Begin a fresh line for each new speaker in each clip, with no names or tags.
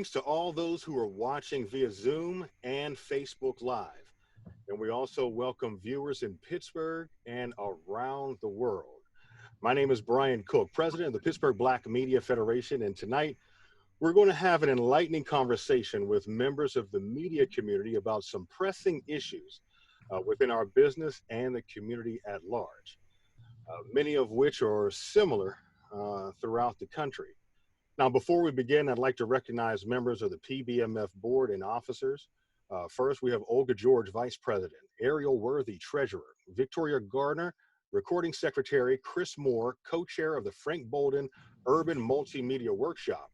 Greetings to all those who are watching via Zoom and Facebook Live. And we also welcome viewers in Pittsburgh and around the world. My name is Brian Cook, president of the Pittsburgh Black Media Federation, and tonight we're going to have an enlightening conversation with members of the media community about some pressing issues within our business and the community at large, many of which are similar throughout the country. Now, before we begin, I'd like to recognize members of the PBMF board and officers. First, we have Olga George, Vice President, Ariel Worthy, Treasurer, Victoria Gardner, Recording Secretary, Chris Moore, Co-Chair of the Frank Bolden Urban Multimedia Workshop,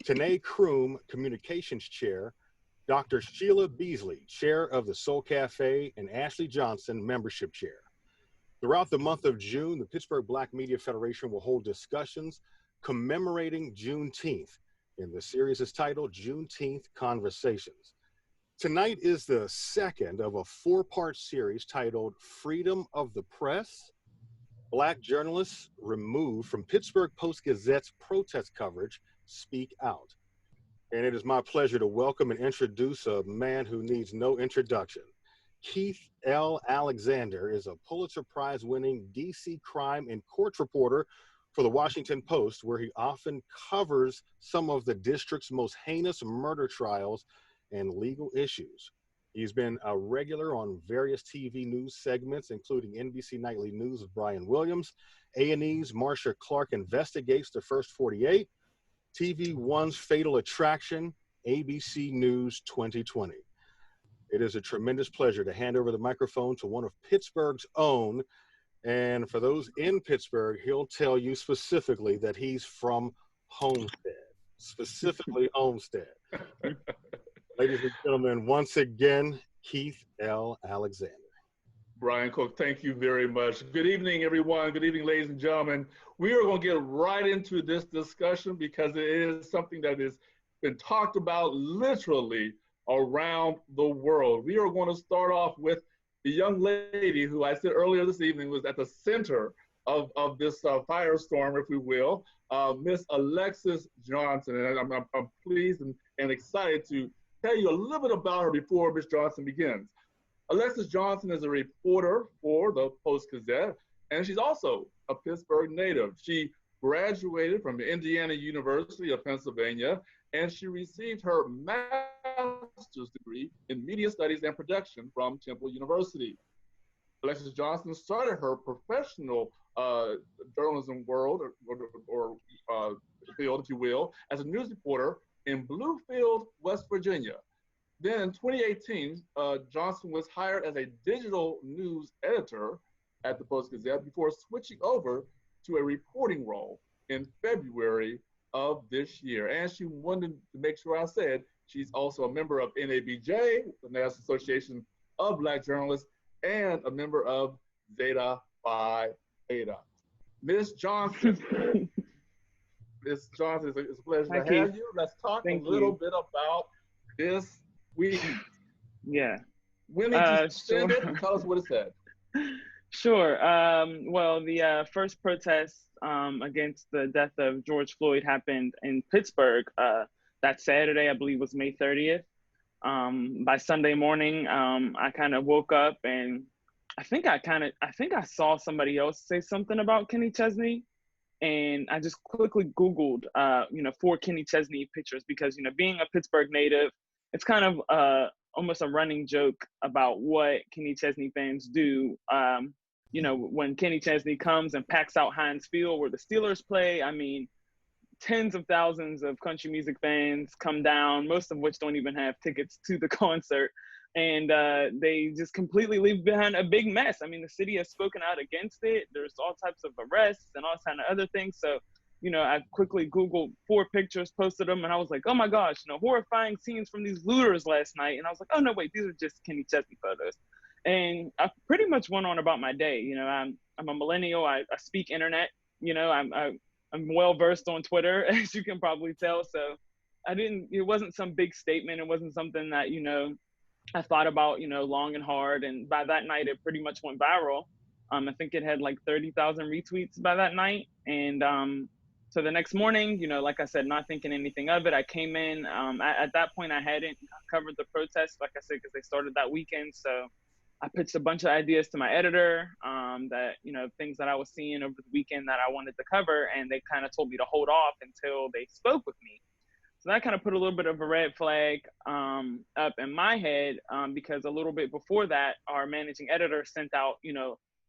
Tanae Kroom, Communications Chair, Dr. Sheila Beasley, Chair of the Soul Cafe, and Ashley Johnson, Membership Chair. Throughout the month of June, the Pittsburgh Black Media Federation will hold discussions commemorating Juneteenth, and the series is titled Juneteenth Conversations. Tonight is the second of a four-part series titled Freedom of the Press, Black Journalists Removed from Pittsburgh Post-Gazette's Protest Coverage Speak Out. And it is my pleasure to welcome and introduce a man who needs no introduction. Keith L. Alexander is a Pulitzer Prize-winning DC crime and court reporter for the Washington Post, where he often covers some of the district's most heinous murder trials and legal issues. He's been a regular on various TV news segments, including NBC Nightly News with Brian Williams, A&E's Marcia Clark Investigates the First 48, TV One's Fatal Attraction, ABC News 2020. It is a tremendous pleasure to hand over the microphone to one of Pittsburgh's own. And for those in Pittsburgh, he'll tell you specifically that he's from Homestead, specifically Homestead. Ladies and gentlemen, once again, Keith L. Alexander.
Brian Cook, thank you very much. Good evening, everyone. Good evening, ladies and gentlemen. We are going to get right into this discussion because it is something that has been talked about literally around the world. We are going to start off with the young lady who I said earlier this evening was at the center of this firestorm, if we will, Miss Alexis Johnson. And I'm pleased and excited to tell you a little bit about her before Miss Johnson begins. Alexis Johnson is a reporter for the Post-Gazette, and she's also a Pittsburgh native. She graduated from Indiana University of Pennsylvania, and she received her master's degree in media studies and production from Temple University. Alexis Johnson started her professional journalism world or field, if you will, as a news reporter in Bluefield, West Virginia. Then in 2018, Johnson was hired as a digital news editor at the Post-Gazette before switching over to a reporting role in February of this year. And she wanted to make sure I said she's also a member of NABJ, the National Association of Black Journalists, and a member of Zeta Phi Eta. Miss Johnson, Miss Johnson, it's a pleasure to have you. Let's talk a little bit about this week.
Yeah.
When did you send it? Tell us what it said.
Sure. Well, the first protest against the death of George Floyd happened in Pittsburgh that Saturday, I believe was May 30th. By Sunday morning, I kind of woke up and I think I saw somebody else say something about Kenny Chesney. And I just quickly Googled, for Kenny Chesney pictures because, being a Pittsburgh native, it's kind of almost a running joke about what Kenny Chesney fans do. When Kenny Chesney comes and packs out Heinz Field where the Steelers play, I mean, tens of thousands of country music fans come down, most of which don't even have tickets to the concert. And they just completely leave behind a big mess. I mean, the city has spoken out against it. There's all types of arrests and all kinds of other things. So, I quickly Googled 4 pictures, posted them, and I was like, oh my gosh, horrifying scenes from these looters last night. And I was like, oh no, wait, these are just Kenny Chesney photos. And I pretty much went on about my day. I'm a millennial. I speak internet. I'm well versed on Twitter, as you can probably tell. So it wasn't some big statement. It wasn't something that, I thought about, long and hard. And by that night, it pretty much went viral. I think it had like 30,000 retweets by that night. And So the next morning, like I said, not thinking anything of it, I came in. At that point, I hadn't covered the protest, like I said, because they started that weekend. So I pitched a bunch of ideas to my editor that, things that I was seeing over the weekend that I wanted to cover. And they kind of told me to hold off until they spoke with me. So that kind of put a little bit of a red flag up in my head because a little bit before that, our managing editor sent out,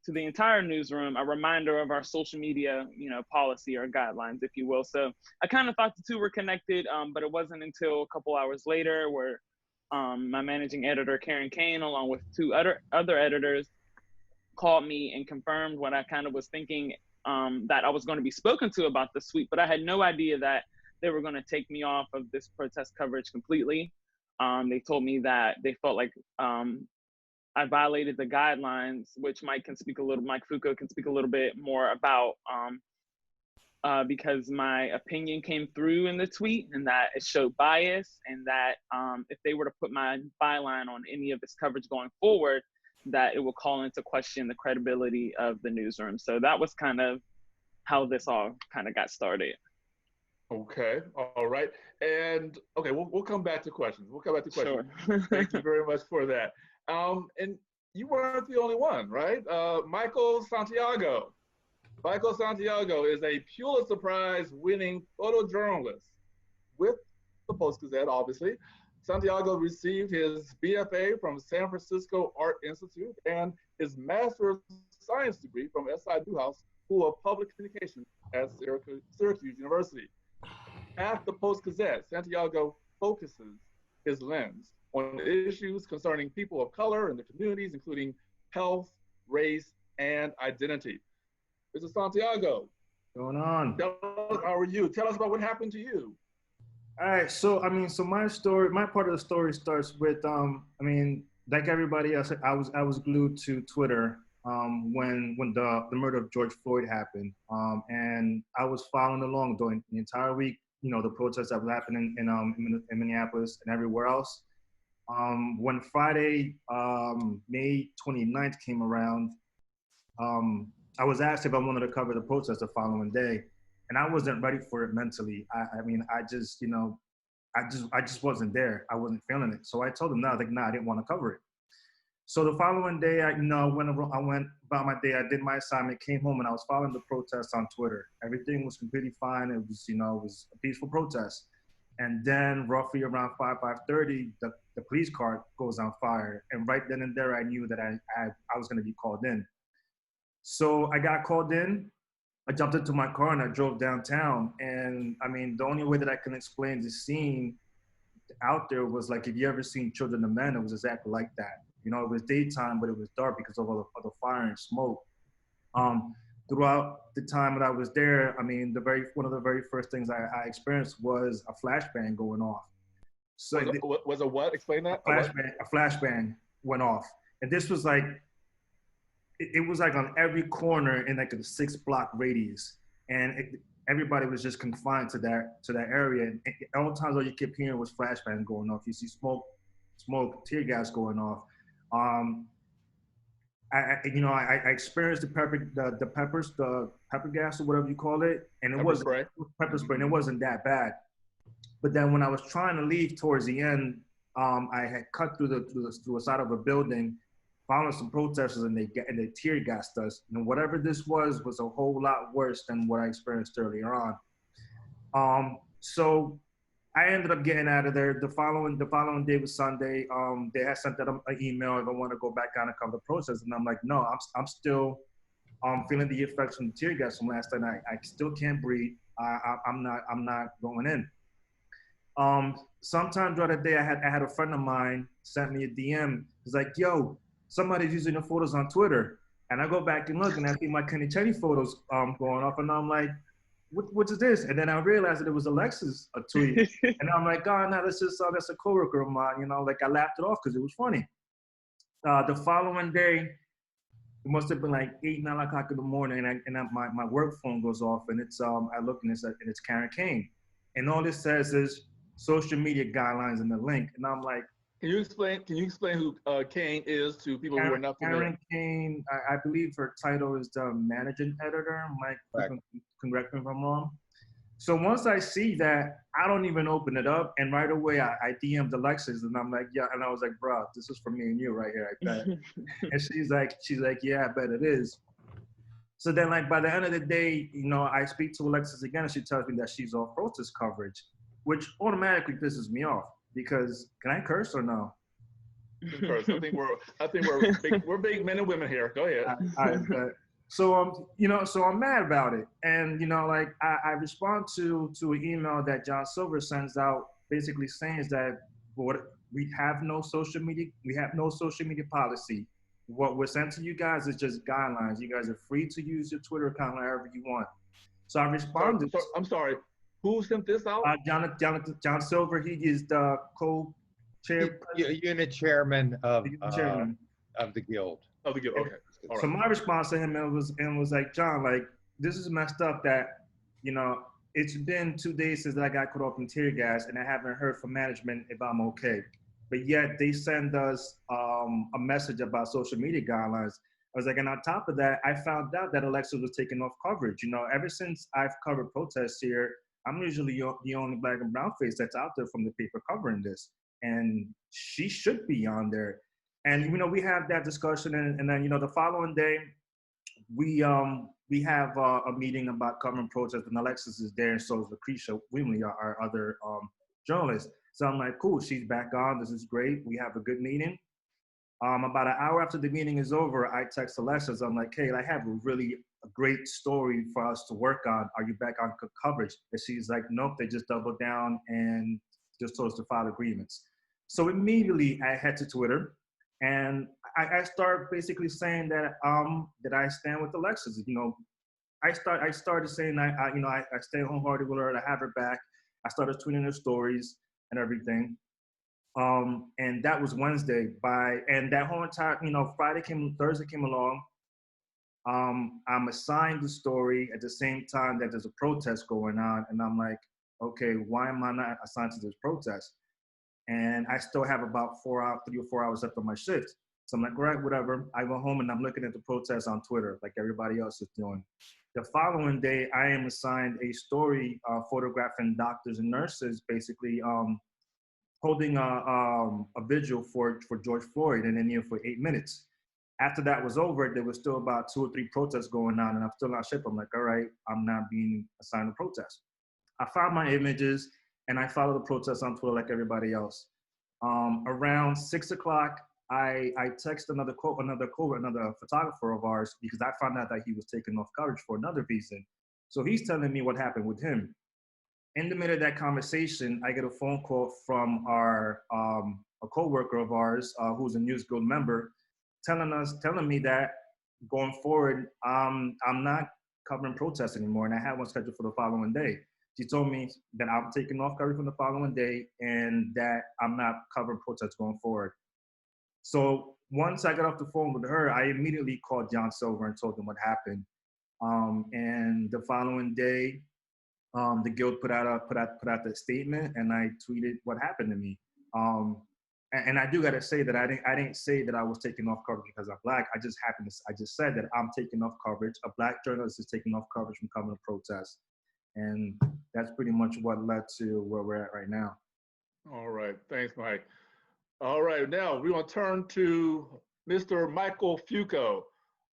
to the entire newsroom, a reminder of our social media, policy or guidelines, if you will. So I kind of thought the two were connected, but it wasn't until a couple hours later where my managing editor, Karen Kane, along with two other editors, called me and confirmed what I kind of was thinking, that I was going to be spoken to about the sweep, but I had no idea that they were going to take me off of this protest coverage completely. They told me that they felt like I violated the guidelines, which Mike Foucault can speak a little bit more about, because my opinion came through in the tweet and that it showed bias, and that if they were to put my byline on any of this coverage going forward, that it will call into question the credibility of the newsroom. So that was kind of how this all kind of got started.
Okay, all right. And okay, we'll come back to questions. Sure. Thank you very much for that. And you weren't the only one, right? Michael Santiago. Michael Santiago is a Pulitzer Prize winning photojournalist with the Post-Gazette, obviously. Santiago received his BFA from San Francisco Art Institute and his Master's Science degree from SI Newhouse School of Public Communications at Syracuse University. At the Post-Gazette, Santiago focuses his lens on issues concerning people of color and their communities, including health, race, and identity. Mr. Santiago.
What's going on?
How are you? Tell us about what happened to you.
All right, so my part of the story starts with, like everybody else, I was glued to Twitter when the murder of George Floyd happened, and I was following along during the entire week. The protests that were happening in Minneapolis and everywhere else. When Friday, May 29th came around, I was asked if I wanted to cover the protest the following day, and I wasn't ready for it mentally. I just wasn't there. I wasn't feeling it. So I told them, I didn't want to cover it. So the following day, I went about my day. I did my assignment, came home, and I was following the protests on Twitter. Everything was completely fine. It was a peaceful protest. And then roughly around 5:30, the police car goes on fire. And right then and there, I knew that I was going to be called in. So I got called in. I jumped into my car and I drove downtown. And the only way that I can explain the scene out there was like, if you ever seen Children of Men, it was exactly like that. It was daytime, but it was dark because of all the fire and smoke. Throughout the time that I was there, one of the very first things I experienced was a flashbang going off. So
was a what? Explain that.
A flashbang went off, and this was like, it was like on every corner in like a 6-block radius, and everybody was just confined to that area. And all the times all you kept hearing was flashbang going off. You see smoke, tear gas going off. I experienced the pepper gas or whatever you call it, and it wasn't pepper spray, and it wasn't that bad. But then when I was trying to leave towards the end, I had cut through the side of a building, found some protesters, and they tear gassed us. And whatever this was a whole lot worse than what I experienced earlier on. So I ended up getting out of there. The following day was Sunday. They had sent out an email if I want to go back down and cover the process, and I'm like, no, I'm still feeling the effects from the tear gas from last night. I still can't breathe. I'm not going in. Sometime during the day, I had a friend of mine sent me a DM. He's like, yo, somebody's using the photos on Twitter, and I go back and look, and I see my Kenny Chetty photos going off, and I'm like, what is this? And then I realized that it was Alexa's tweet. And I'm like, oh, no, that's a coworker of mine. I laughed it off because it was funny. The following day, it must have been like 8, 9 o'clock in the morning, and my work phone goes off, and it's I look, and it's Karen Kane. And all it says is social media guidelines and the link. And I'm like,
Can you explain who Kane is to people who are not familiar?
Karen Kane, I believe her title is the managing editor. Mike, can correct me if I'm wrong. So once I see that, I don't even open it up, and right away I DM'd Alexis, and I'm like, yeah, and I was like, bro, this is for me and you right here, I bet. And she's like, yeah, I bet it is. So then, like by the end of the day, I speak to Alexis again, and she tells me that she's off protest coverage, which automatically pisses me off because can I curse or no?
Curse. We're big men and women here. Go ahead.
So so I'm mad about it, and like I respond to an email that John Silver sends out, basically saying that we have no social media policy. What we're sent to you guys is just guidelines. You guys are free to use your Twitter account however you want. So I responded.
I'm sorry. Who sent this out?
John Silver. He is the co-chair,
unit chairman of the guild.
Of the guild. Okay.
All right. So my response to him was like, John, like this is messed up that it's been 2 days since I got caught off in tear gas, and I haven't heard from management if I'm okay. But yet they send us a message about social media guidelines. I was like, and on top of that, I found out that Alexis was taking off coverage. Ever since I've covered protests here, I'm usually the only Black and brown face that's out there from the paper covering this. And she should be on there. And, we have that discussion. And then, the following day, we have a meeting about covering protests, and Alexis is there, and so is Lucretia Wimley, our other journalist. So I'm like, cool, she's back on. This is great. We have a good meeting. About an hour after the meeting is over, I text Alexis. I'm like, hey, I have a great story for us to work on. Are you back on coverage? And she's like, nope, they just doubled down and just told us to file agreements. So immediately I head to Twitter, and I start basically saying that I stand with Alexis. I started saying I stay wholehearted with her. I have her back. I started tweeting her stories and everything. And that was Wednesday. And that whole entire, Thursday came along. I'm assigned the story at the same time that there's a protest going on, and I'm like, okay, why am I not assigned to this protest? And I still have about 3 or 4 hours left on my shift. So I'm like, all right, whatever. I go home and I'm looking at the protests on Twitter like everybody else is doing. The following day, I am assigned a story photographing doctors and nurses basically holding a vigil for George Floyd in India for 8 minutes. After that was over, there was still about 2 or 3 protests going on, and I'm still not shipped. I'm like, all right, I'm not being assigned a protest. I found my images, and I followed the protests on Twitter like everybody else. Around 6 o'clock, I text another photographer of ours, because I found out that he was taking off coverage for another reason. So he's telling me what happened with him. In the middle of that conversation, I get a phone call from a coworker of ours who's a News Guild member, telling me that going forward, I'm not covering protests anymore, and I had one scheduled for the following day. She told me that I'm taking off coverage from the following day and that I'm not covering protests going forward. So once I got off the phone with her, I immediately called John Silver and told him what happened. And the following day, the guild put out that statement, and I tweeted what happened to me. And I do gotta say that I didn't say that I was taking off coverage because I'm Black. I just said that I'm taking off coverage. A Black journalist is taking off coverage from covering a protest, and that's pretty much what led to where we're at right now.
All right, thanks, Mike. All right, now we want to turn to Mr. Michael Fuco,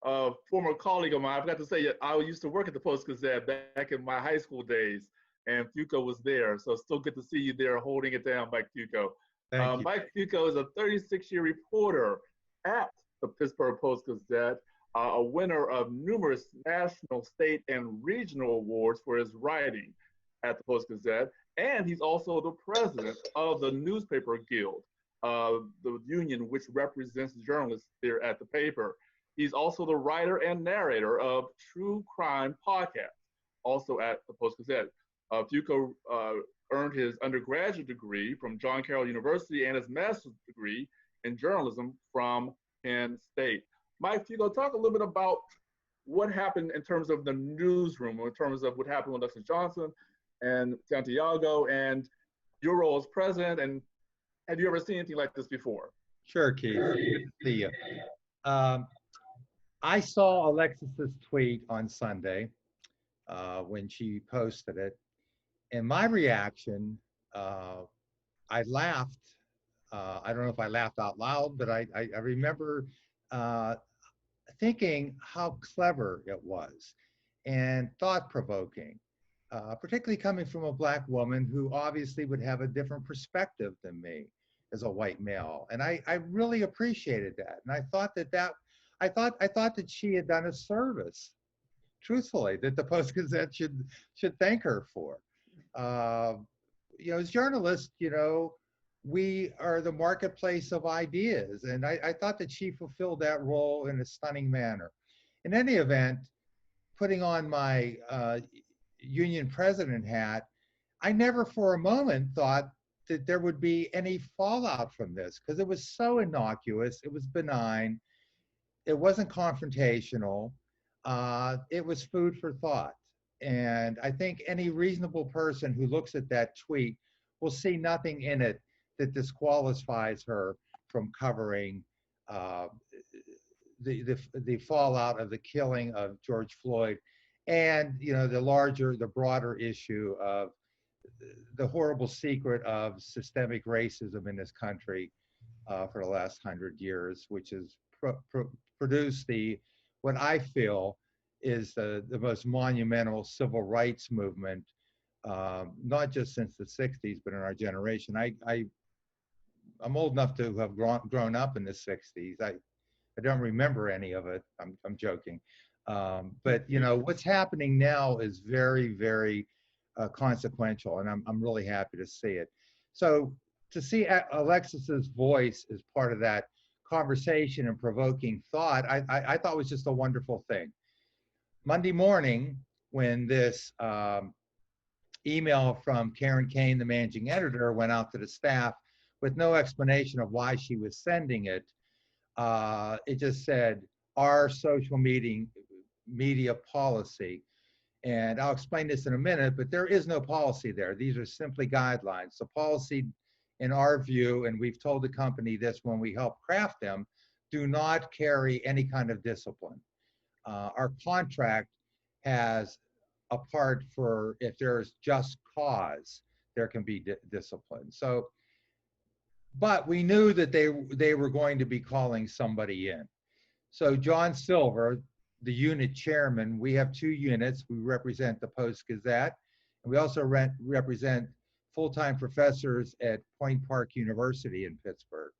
a former colleague of mine. I forgot to say, I used to work at the Post-Gazette back in my high school days, and Fuco was there. So it's still good to see you there holding it down, Mike Fuco.
Thank you.
Mike Fuco is a 36-year reporter at the Pittsburgh Post-Gazette, a winner of numerous national, state, and regional awards for his writing at the Post-Gazette. And he's also the president of the Newspaper Guild, the union which represents journalists here at the paper. He's also the writer and narrator of True Crime Podcast, also at the Post-Gazette. Fuco earned his undergraduate degree from John Carroll University and his master's degree in journalism from Penn State. Mike Fuco, talk a little bit about what happened in terms of the newsroom, or in terms of what happened with Alexis Johnson and Santiago, and your role as president, and have you ever seen anything like this before?
Sure, Keith. Good to see you. I saw Alexis's tweet on Sunday when she posted it, And my reaction, I laughed. I don't know if I laughed out loud, but I remember uh, thinking how clever it was and thought provoking, particularly coming from a Black woman who obviously would have a different perspective than me as a white male. And I really appreciated that. And I thought that she had done a service, truthfully, that the Post Gazette should thank her for. Uh, as journalists, we are the marketplace of ideas. And I thought that she fulfilled that role in a stunning manner. In any event, putting on my union president hat, I never for a moment thought that there would be any fallout from this because it was so innocuous, it was benign, it wasn't confrontational, it was food for thought. And I think any reasonable person who looks at that tweet will see nothing in it that disqualifies her from covering uh, the fallout of the killing of George Floyd, and the broader issue of the horrible secret of systemic racism in this country for the last 100 years, which has produced what I feel is the most monumental civil rights movement, not just since the 60s, but in our generation. I'm old enough to have grown up in the 60s. I don't remember any of it. I'm joking. But what's happening now is very, very consequential, and I'm really happy to see it. So to see Alexis's voice as part of that conversation and provoking thought, I thought was just a wonderful thing. Monday morning, when this email from Karen Kane, the managing editor, went out to the staff with no explanation of why she was sending it, it just said, our social media policy. And I'll explain this in a minute, but there is no policy there. These are simply guidelines. So policy, in our view, and we've told the company this when we help craft them, do not carry any kind of discipline. Our contract has a part for if there's just cause, there can be discipline. So, but we knew that they were going to be calling somebody in. So John Silver, the unit chairman, we have two units. We represent the Post Gazette, and we also represent full-time professors at Point Park University in Pittsburgh.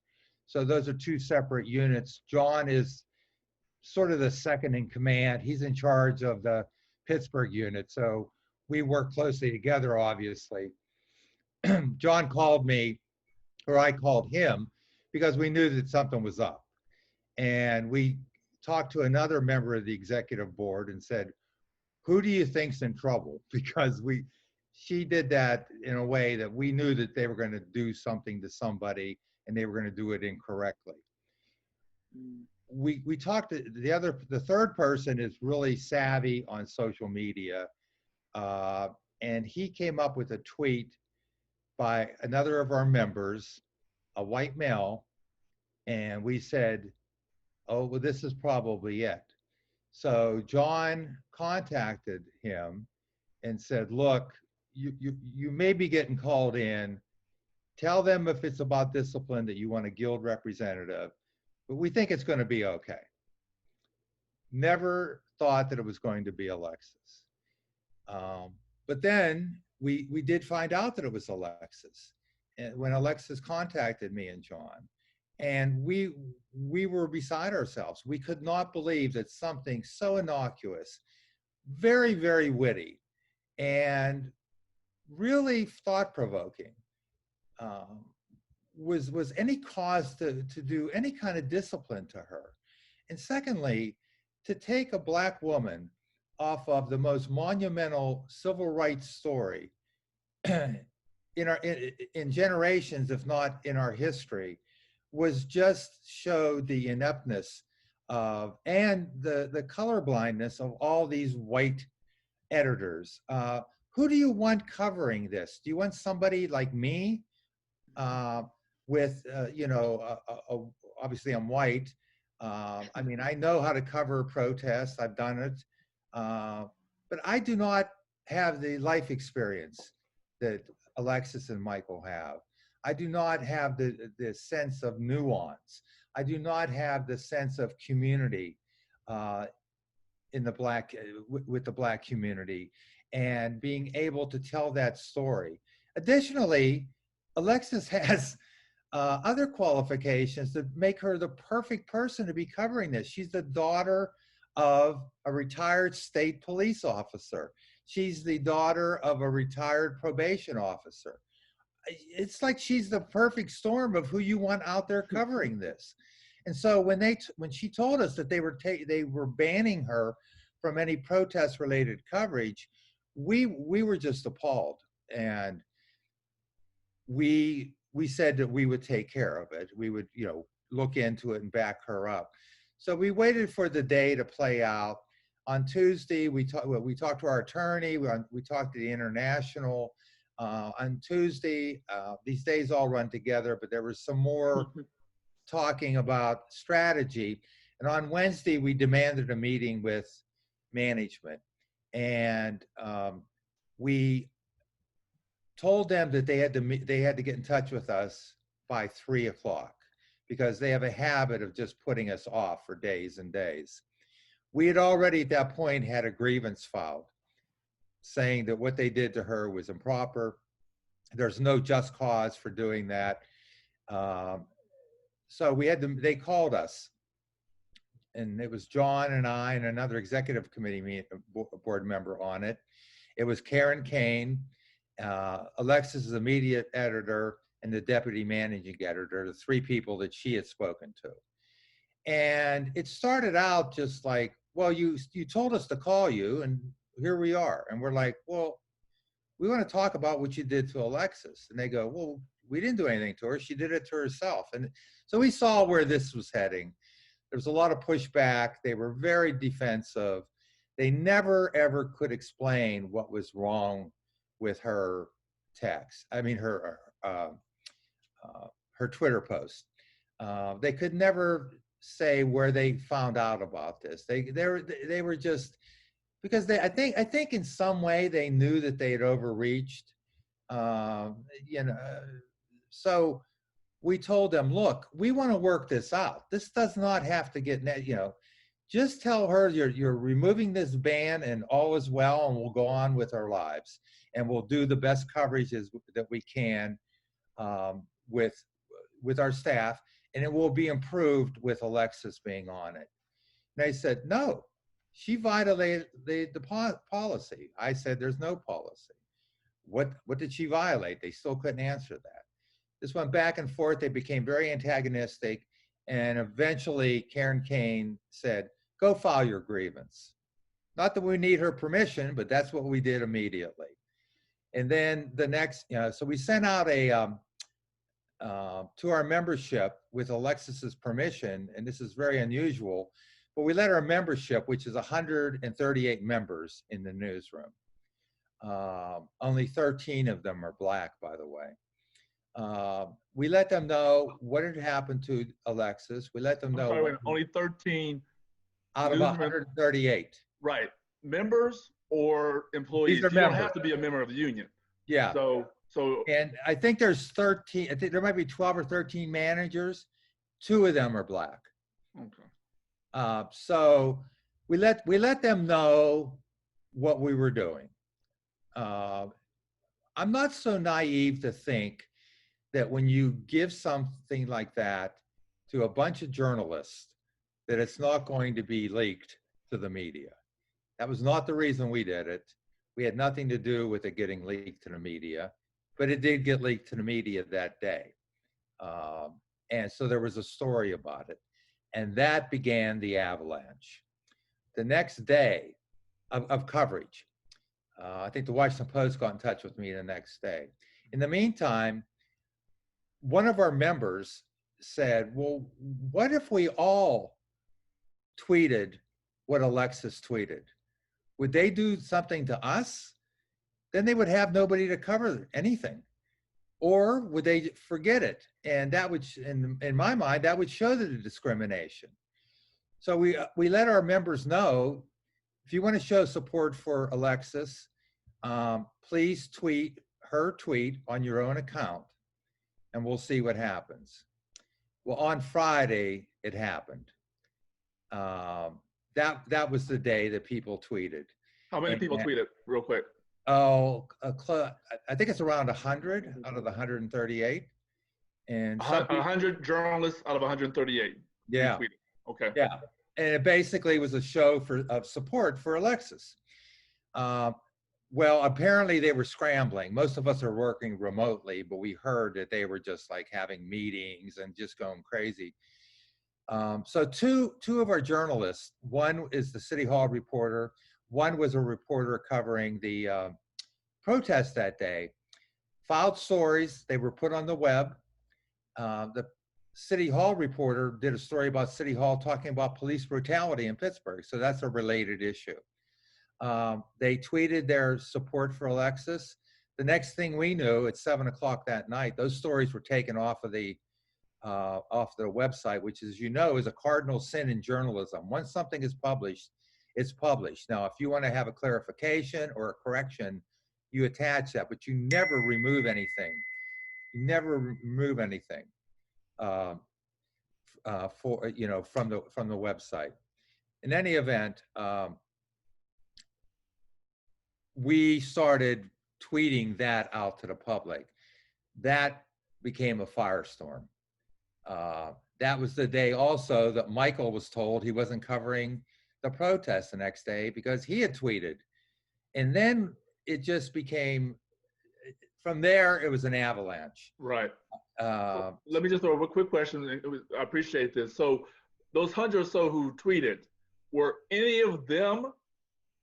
So those are two separate units. John is sort of the second in command. He's in charge of the Pittsburgh unit. So we work closely together, obviously. John called me, or I called him, because we knew that something was up. And we talked to another member of the executive board and said, who do you think's in trouble? Because she did that in a way that we knew that they were going to do something to somebody and they were going to do it incorrectly. We talked to the third person is really savvy on social media. And he came up with a tweet by another of our members, a white male. And we said, oh, well, this is probably it. So John contacted him and said, look, you may be getting called in. Tell them if it's about discipline that you want a guild representative, but we think it's going to be okay. Never thought that it was going to be Alexis. But then we did find out that it was Alexis. And when Alexis contacted me and John, and we were beside ourselves. We could not believe that something so innocuous, very, very witty, and really thought-provoking was any cause to do any kind of discipline to her. And secondly, to take a Black woman off of the most monumental civil rights story in generations, if not in our history, was just showed the ineptness of and the colorblindness of all these white editors. Who do you want covering this? Do you want somebody like me with, obviously I'm white. I mean, I know how to cover protests. I've done it. But I do not have the life experience that Alexis and Michael have. I do not have the sense of nuance. I do not have the sense of community in the Black, with the Black community, and being able to tell that story. Additionally, Alexis has other qualifications that make her the perfect person to be covering this. She's the daughter of a retired state police officer. She's the daughter of a retired probation officer. It's like she's the perfect storm of who you want out there covering this. And so when she told us that they were banning her from any protest-related coverage, we were just appalled, and we said that we would take care of it. We would, look into it and back her up. So we waited for the day to play out. On Tuesday, we talked to our attorney. We talked to the international. On Tuesday, these days all run together, but there was some more talking about strategy. And on Wednesday, we demanded a meeting with management, and we told them that they had to get in touch with us by 3 o'clock, because they have a habit of just putting us off for days and days. We had already at that point had a grievance filed saying that what they did to her was improper. There's no just cause for doing that. So they called us, and it was John and I and another executive committee board member on it. It was Karen Kane, Alexis's immediate editor, and the deputy managing editor, the 3 people that she had spoken to. And it started out just like, well, you told us to call you, and here we are. And we're like, well, we want to talk about what you did to Alexis. And they go, well, we didn't do anything to her. She did it to herself. And so we saw where this was heading. There was a lot of pushback. They were very defensive. They never, ever could explain what was wrong with her text. I mean, her Twitter post. They could never say where they found out about this. They were just, because I think in some way they knew that they had overreached. So we told them, look, we want to work this out. This does not have to get, just tell her you're removing this ban and all is well, and we'll go on with our lives, and we'll do the best coverage that we can with our staff, and it will be improved with Alexis being on it. And they said, no, she violated the policy. I said, there's no policy. What did she violate? They still couldn't answer that. This went back and forth. They became very antagonistic. And eventually Karen Kane said, go file your grievance. Not that we need her permission, but that's what we did immediately. And then the next, so we sent out to our membership with Alexis's permission, and this is very unusual, but we let our membership, which is 138 members in the newsroom. Only 13 of them are Black, by the way. We let them know what had happened to Alexis. We let them know.
Sorry, only 13
out of 138.
Right. Members or employees? You don't have to be a member of the union.
Yeah.
So.
And I think there's 13. I think there might be 12 or 13 managers. 2 of them are Black.
Okay.
So we let them know what we were doing. I'm not so naive to think that when you give something like that to a bunch of journalists, that it's not going to be leaked to the media. That was not the reason we did it. We had nothing to do with it getting leaked to the media, but it did get leaked to the media that day. And so there was a story about it. And that began the avalanche. The next day of coverage, I think the Washington Post got in touch with me the next day. In the meantime, one of our members said, well, what if we all tweeted what Alexis tweeted? Would they do something to us? Then they would have nobody to cover anything. Or would they forget it? And that would, in my mind, that would show the discrimination. So we let our members know, if you want to show support for Alexis, please tweet her tweet on your own account, and we'll see what happens. Well, on Friday, it happened. That was the day that people tweeted.
How many people tweeted, real quick?
Oh, I think it's around 100 out of the 138. And
100 journalists out of 138.
Yeah.
Tweeted. Okay.
Yeah. And it basically was a show of support for Alexis. Well, apparently they were scrambling. Most of us are working remotely, but we heard that they were just like having meetings and just going crazy. So two of our journalists, one is the City Hall reporter, one was a reporter covering the protest that day, filed stories. They were put on the web. The City Hall reporter did a story about City Hall talking about police brutality in Pittsburgh. So that's a related issue. They tweeted their support for Alexis. The next thing we knew, at 7 o'clock that night, those stories were taken off of the website, which, as you know, is a cardinal sin in journalism. Once something is published, it's published. Now, if you want to have a clarification or a correction, you attach that, but you never remove anything. You never remove anything from the website. In any event, we started tweeting that out to the public. That became a firestorm. That was the day also that Michael was told he wasn't covering the protest the next day because he had tweeted. And then it just became, from there, it was an avalanche.
Right. Let me just throw a quick question. I appreciate this. So those 100 or so who tweeted, were any of them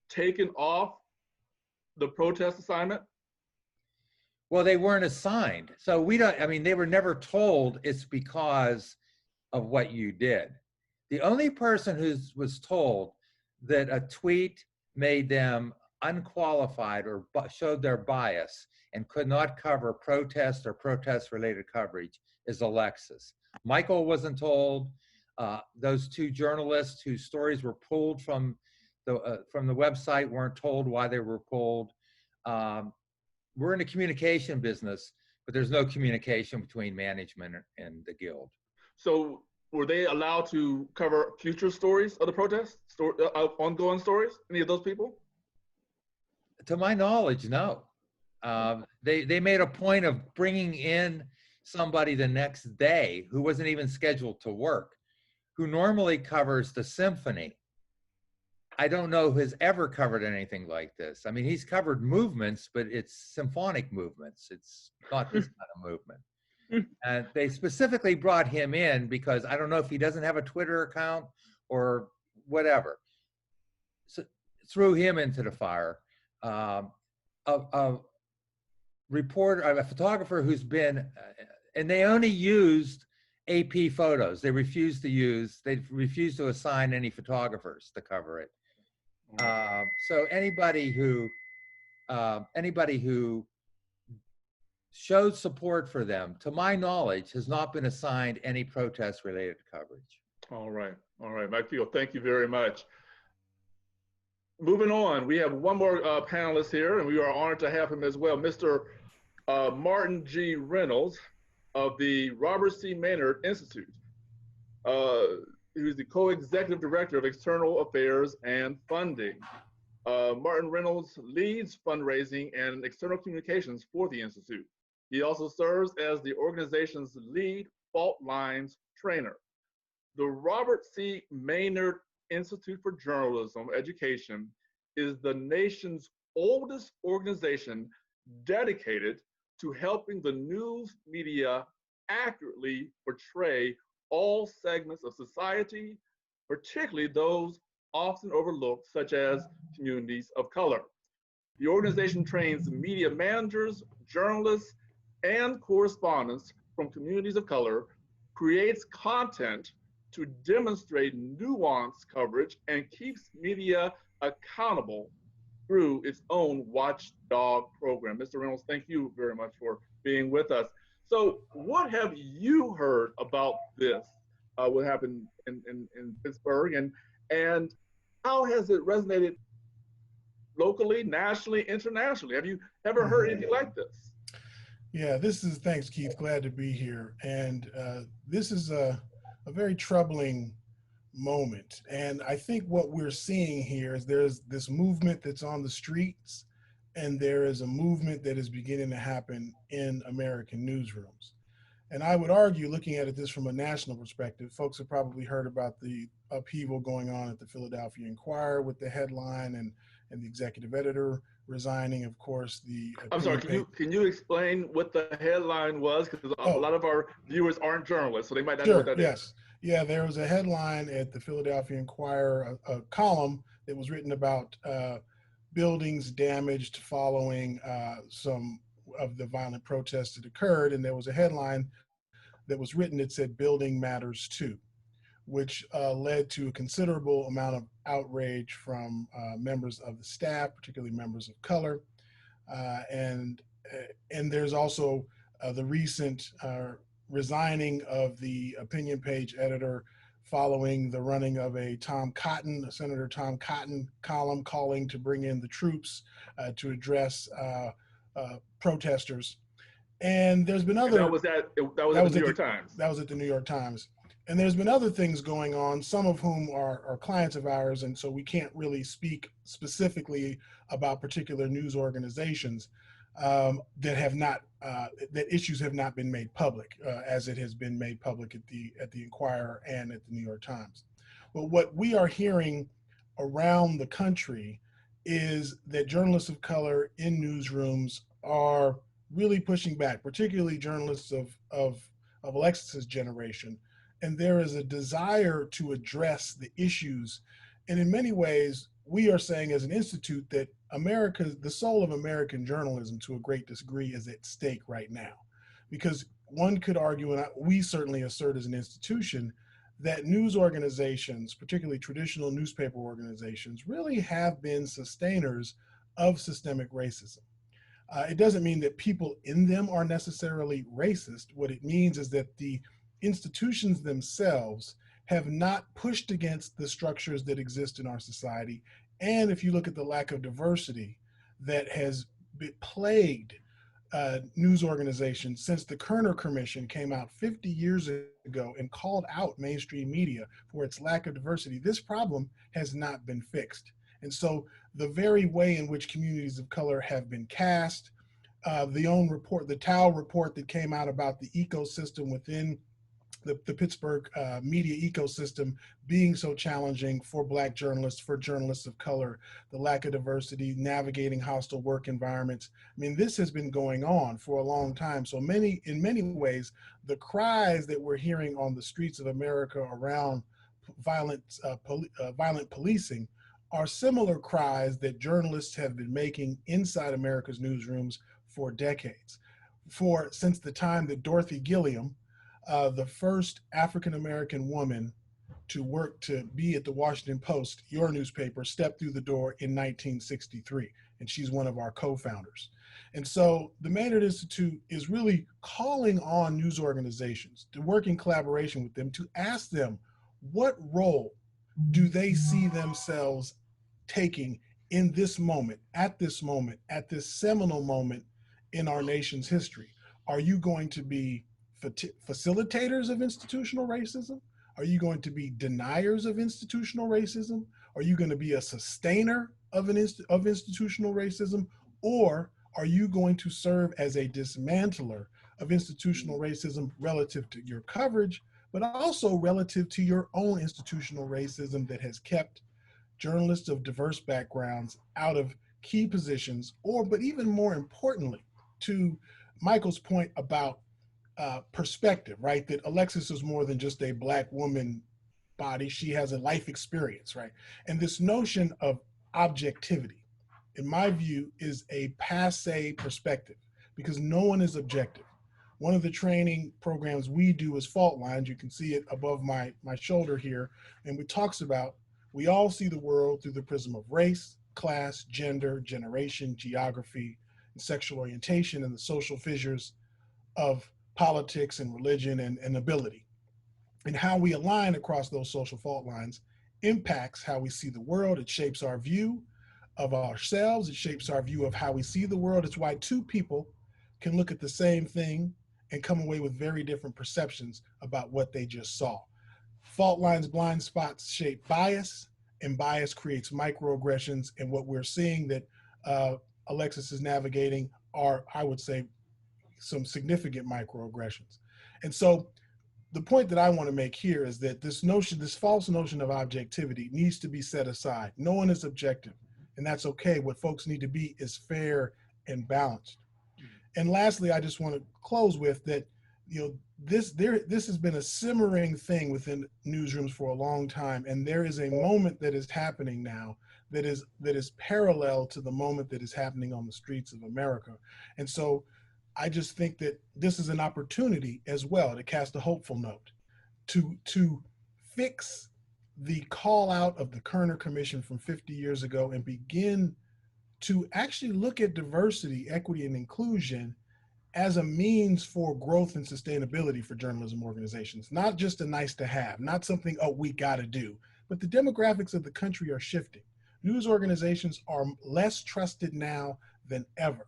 taken off the protest assignment?
Well, they weren't assigned. So they were never told it's because of what you did. The only person who was told that a tweet made them unqualified or showed their bias and could not cover protest or protest-related coverage is Alexis. Michael wasn't told. Those two journalists whose stories were pulled from the website weren't told why they were pulled. We're in the communication business, but there's no communication between management and the guild.
So were they allowed to cover future stories of the protest, ongoing stories, any of those people?
To my knowledge, no. They made a point of bringing in somebody the next day who wasn't even scheduled to work, who normally covers the symphony. I don't know who has ever covered anything like this. I mean, he's covered movements, but it's symphonic movements. It's not this kind of movement. And they specifically brought him in because I don't know if he doesn't have a Twitter account or whatever. So threw him into the fire. A reporter, a photographer who's been, and they only used AP photos. They refused to assign any photographers to cover it. So anybody who showed support for them, to my knowledge, has not been assigned any protest-related coverage.
All right, Michael, thank you very much. Moving on, we have one more panelist here, and we are honored to have him as well, Mr. Martin G. Reynolds of the Robert C. Maynard Institute. Who's the co-executive director of external affairs and funding. Martin Reynolds leads fundraising and external communications for the Institute. He also serves as the organization's lead fault lines trainer. The Robert C. Maynard Institute for Journalism Education is the nation's oldest organization dedicated to helping the news media accurately portray all segments of society, particularly those often overlooked, such as communities of color. The organization trains media managers, journalists, and correspondents from communities of color, creates content to demonstrate nuanced coverage, and keeps media accountable through its own watchdog program. Mr. Reynolds, thank you very much for being with us. So what have you heard about this, what happened in Pittsburgh, and how has it resonated locally, nationally, internationally? Have you ever heard anything like this?
Yeah, thanks, Keith. Glad to be here. And this is a very troubling moment. And I think what we're seeing here is there's this movement that's on the streets, and there is a movement that is beginning to happen in American newsrooms. And I would argue, looking at it this from a national perspective, folks have probably heard about the upheaval going on at the Philadelphia Inquirer with the headline and the executive editor resigning, of course, the
I'm sorry,
opinion paper.
can you explain what the headline was? Because a
Oh,
lot of our viewers aren't journalists, so they might not know what
sure,
that is.
yes. Yeah, there was a headline at the Philadelphia Inquirer, a column that was written about buildings damaged following some of the violent protests that occurred. And there was a headline that was written that said, "Building Matters Too," which led to a considerable amount of outrage from members of the staff, particularly members of color. Uh, and and there's also the recent resigning of the opinion page editor following the running of a Senator Tom Cotton column calling to bring in the troops to address protesters. And there's been
And
other
that was
that
at the
was
New
at
York
the
Times.
that was at the New York Times. And there's been other things going on, some of whom are clients of ours, and so we can't really speak specifically about particular news organizations that issues have not been made public, as it has been made public at the Inquirer and at the New York Times. But what we are hearing around the country is that journalists of color in newsrooms are really pushing back, particularly journalists of Alexis's generation. And there is a desire to address the issues. And in many ways, we are saying as an institute that the soul of American journalism to a great degree is at stake right now. Because one could argue, and we certainly assert as an institution, that news organizations, particularly traditional newspaper organizations, really have been sustainers of systemic racism. It doesn't mean that people in them are necessarily racist. What it means is that the institutions themselves have not pushed against the structures that exist in our society. And if you look at the lack of diversity that has plagued news organizations since the Kerner Commission came out 50 years ago and called out mainstream media for its lack of diversity, this problem has not been fixed. And so the very way in which communities of color have been cast, the Tao report that came out about the ecosystem within the Pittsburgh media ecosystem being so challenging for Black journalists, for journalists of color, the lack of diversity, navigating hostile work environments. I mean, this has been going on for a long time. So in many ways, the cries that we're hearing on the streets of America around violent policing are similar cries that journalists have been making inside America's newsrooms for decades. Since the time that Dorothy Gilliam, the first African American woman to be at the Washington Post, your newspaper, stepped through the door in 1963, and she's one of our co-founders. And so the Maynard Institute is really calling on news organizations to work in collaboration with them to ask them what role do they see themselves taking in this moment, at this seminal moment in our nation's history. Are you going to be facilitators of institutional racism? Are you going to be deniers of institutional racism? Are you going to be a sustainer of institutional racism? Or are you going to serve as a dismantler of institutional racism relative to your coverage, but also relative to your own institutional racism that has kept journalists of diverse backgrounds out of key positions, but even more importantly, to Michael's point about perspective, right? That Alexis is more than just a Black woman body. She has a life experience, right? And this notion of objectivity, in my view, is a passe perspective because no one is objective. One of the training programs we do is fault lines. You can see it above my shoulder here. And it talks about we all see the world through the prism of race, class, gender, generation, geography, and sexual orientation, and the social fissures of politics and religion and ability. And how we align across those social fault lines impacts how we see the world. It shapes our view of ourselves. It shapes our view of how we see the world. It's why two people can look at the same thing and come away with very different perceptions about what they just saw. Fault lines, blind spots shape bias, and bias creates microaggressions. And what we're seeing that Alexis is navigating are, I would say, some significant microaggressions. And so the point that I want to make here is that this notion, this false notion of objectivity needs to be set aside. No one is objective, and that's okay. What folks need to be is fair and balanced. And lastly, I just want to close with that, you know, this has been a simmering thing within newsrooms for a long time, and there is a moment that is happening now that is parallel to the moment that is happening on the streets of America. And so I just think that this is an opportunity as well to cast a hopeful note, to fix the call out of the Kerner Commission from 50 years ago and begin to actually look at diversity, equity, and inclusion as a means for growth and sustainability for journalism organizations, not just a nice to have, not something, oh, we got to do, but the demographics of the country are shifting. News organizations are less trusted now than ever.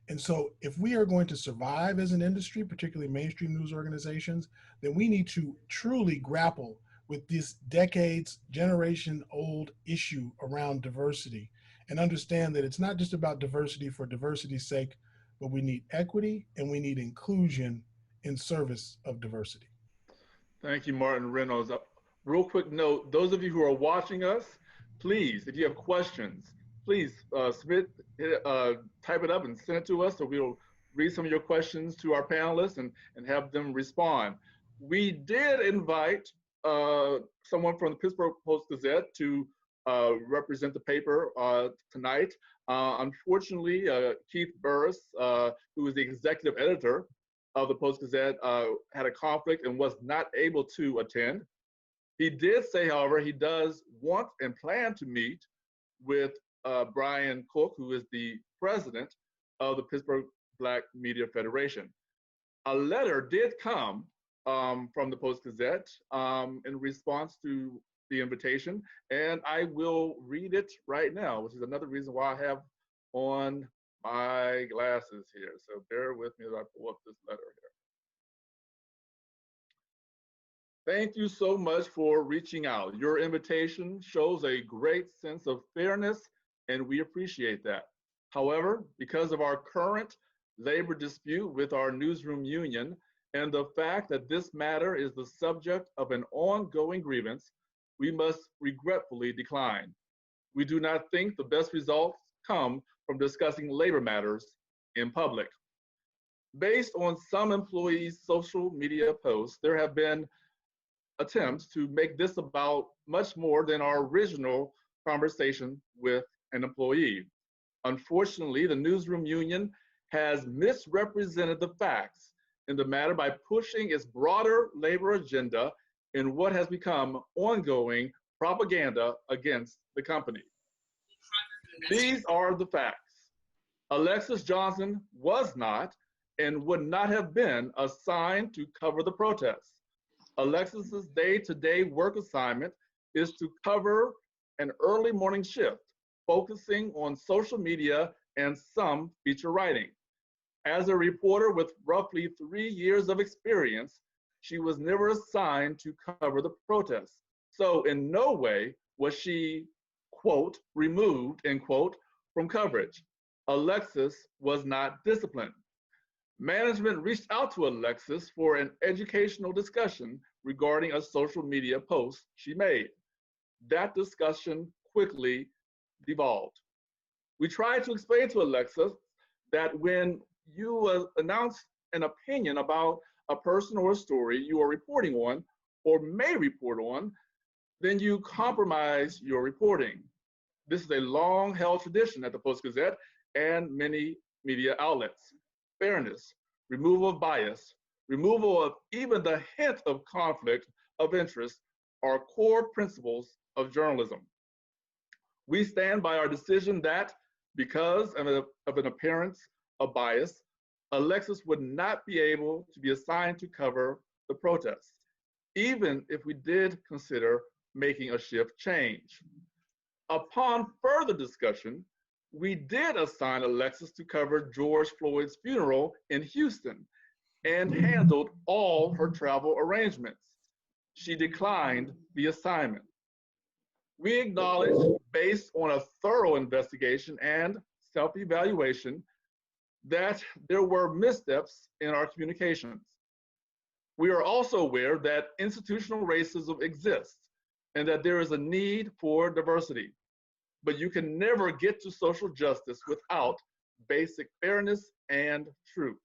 And so if we are going to survive as an industry, particularly mainstream news organizations, then we need to truly grapple with this decades, generation old issue around diversity and understand that it's not just about diversity for diversity's sake, but we need equity and we need inclusion in service of diversity.
Thank you, Martin Reynolds. Real quick note, those of you who are watching us, please, if you have questions, please type it up and send it to us, so we'll read some of your questions to our panelists and have them respond. We did invite someone from the Pittsburgh Post-Gazette to represent the paper tonight. Unfortunately, Keith Burris, who is the executive editor of the Post-Gazette, had a conflict and was not able to attend. He did say, however, he does want and plan to meet with Brian Cook, who is the president of the Pittsburgh Black Media Federation. A letter did come from the Post-Gazette in response to the invitation, and I will read it right now, which is another reason why I have on my glasses here. So bear with me as I pull up this letter here. Thank you so much for reaching out. Your invitation shows a great sense of fairness, and we appreciate that. However, because of our current labor dispute with our newsroom union and the fact that this matter is the subject of an ongoing grievance, we must regretfully decline. We do not think the best results come from discussing labor matters in public. Based on some employees' social media posts, there have been attempts to make this about much more than our original conversation with an employee. Unfortunately, the newsroom union has misrepresented the facts in the matter by pushing its broader labor agenda in what has become ongoing propaganda against the company. These are the facts. Alexis Johnson was not and would not have been assigned to cover the protests. Alexis's day-to-day work assignment is to cover an early morning shift, focusing on social media and some feature writing. As a reporter with roughly 3 years of experience, she was never assigned to cover the protests. So in no way was she, quote, removed, end quote, from coverage. Alexis was not disciplined. Management reached out to Alexis for an educational discussion regarding a social media post she made. That discussion quickly devolved. We tried to explain to Alexis that when you announce an opinion about a person or a story you are reporting on or may report on, then you compromise your reporting. This is a long-held tradition at the Post-Gazette and many media outlets. Fairness, removal of bias, removal of even the hint of conflict of interest are core principles of journalism. We stand by our decision that because of an appearance of bias, Alexis would not be able to be assigned to cover the protests, even if we did consider making a shift change. Upon further discussion, we did assign Alexis to cover George Floyd's funeral in Houston and handled all her travel arrangements. She declined the assignment. We acknowledge, based on a thorough investigation and self-evaluation, that there were missteps in our communications. We are also aware that institutional racism exists and that there is a need for diversity. But you can never get to social justice without basic fairness and truth.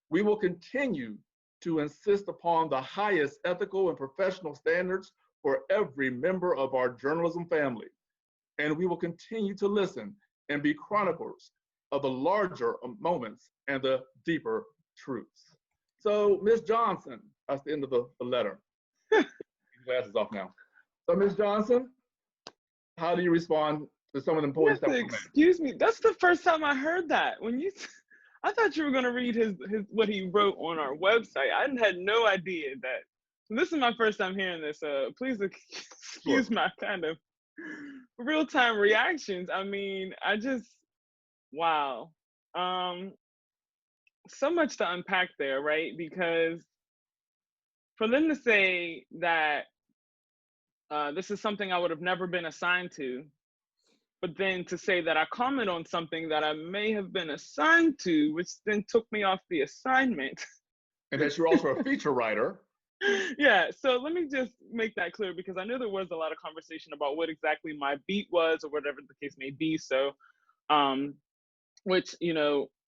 We will continue to insist upon the highest ethical and professional standards for every member of our journalism family. And we will continue to listen and be chroniclers of the larger moments and the deeper truths. So, Ms. Johnson, that's the end of the letter. Glasses off now. So, Ms. Johnson, how do you respond to some of the points that were made?
Excuse me, that's the first time I heard that. I thought you were going to read his what he wrote on our website. I had no idea that. This is my first time hearing this. Please excuse my kind of real-time reactions. I mean, wow. So much to unpack there, right? Because for them to say that this is something I would have never been assigned to, but then to say that I comment on something that I may have been assigned to, which then took me off the assignment.
And that you're also a feature writer.
Yeah, so let me just make that clear, because I know there was a lot of conversation about what exactly my beat was or whatever the case may be. So, which,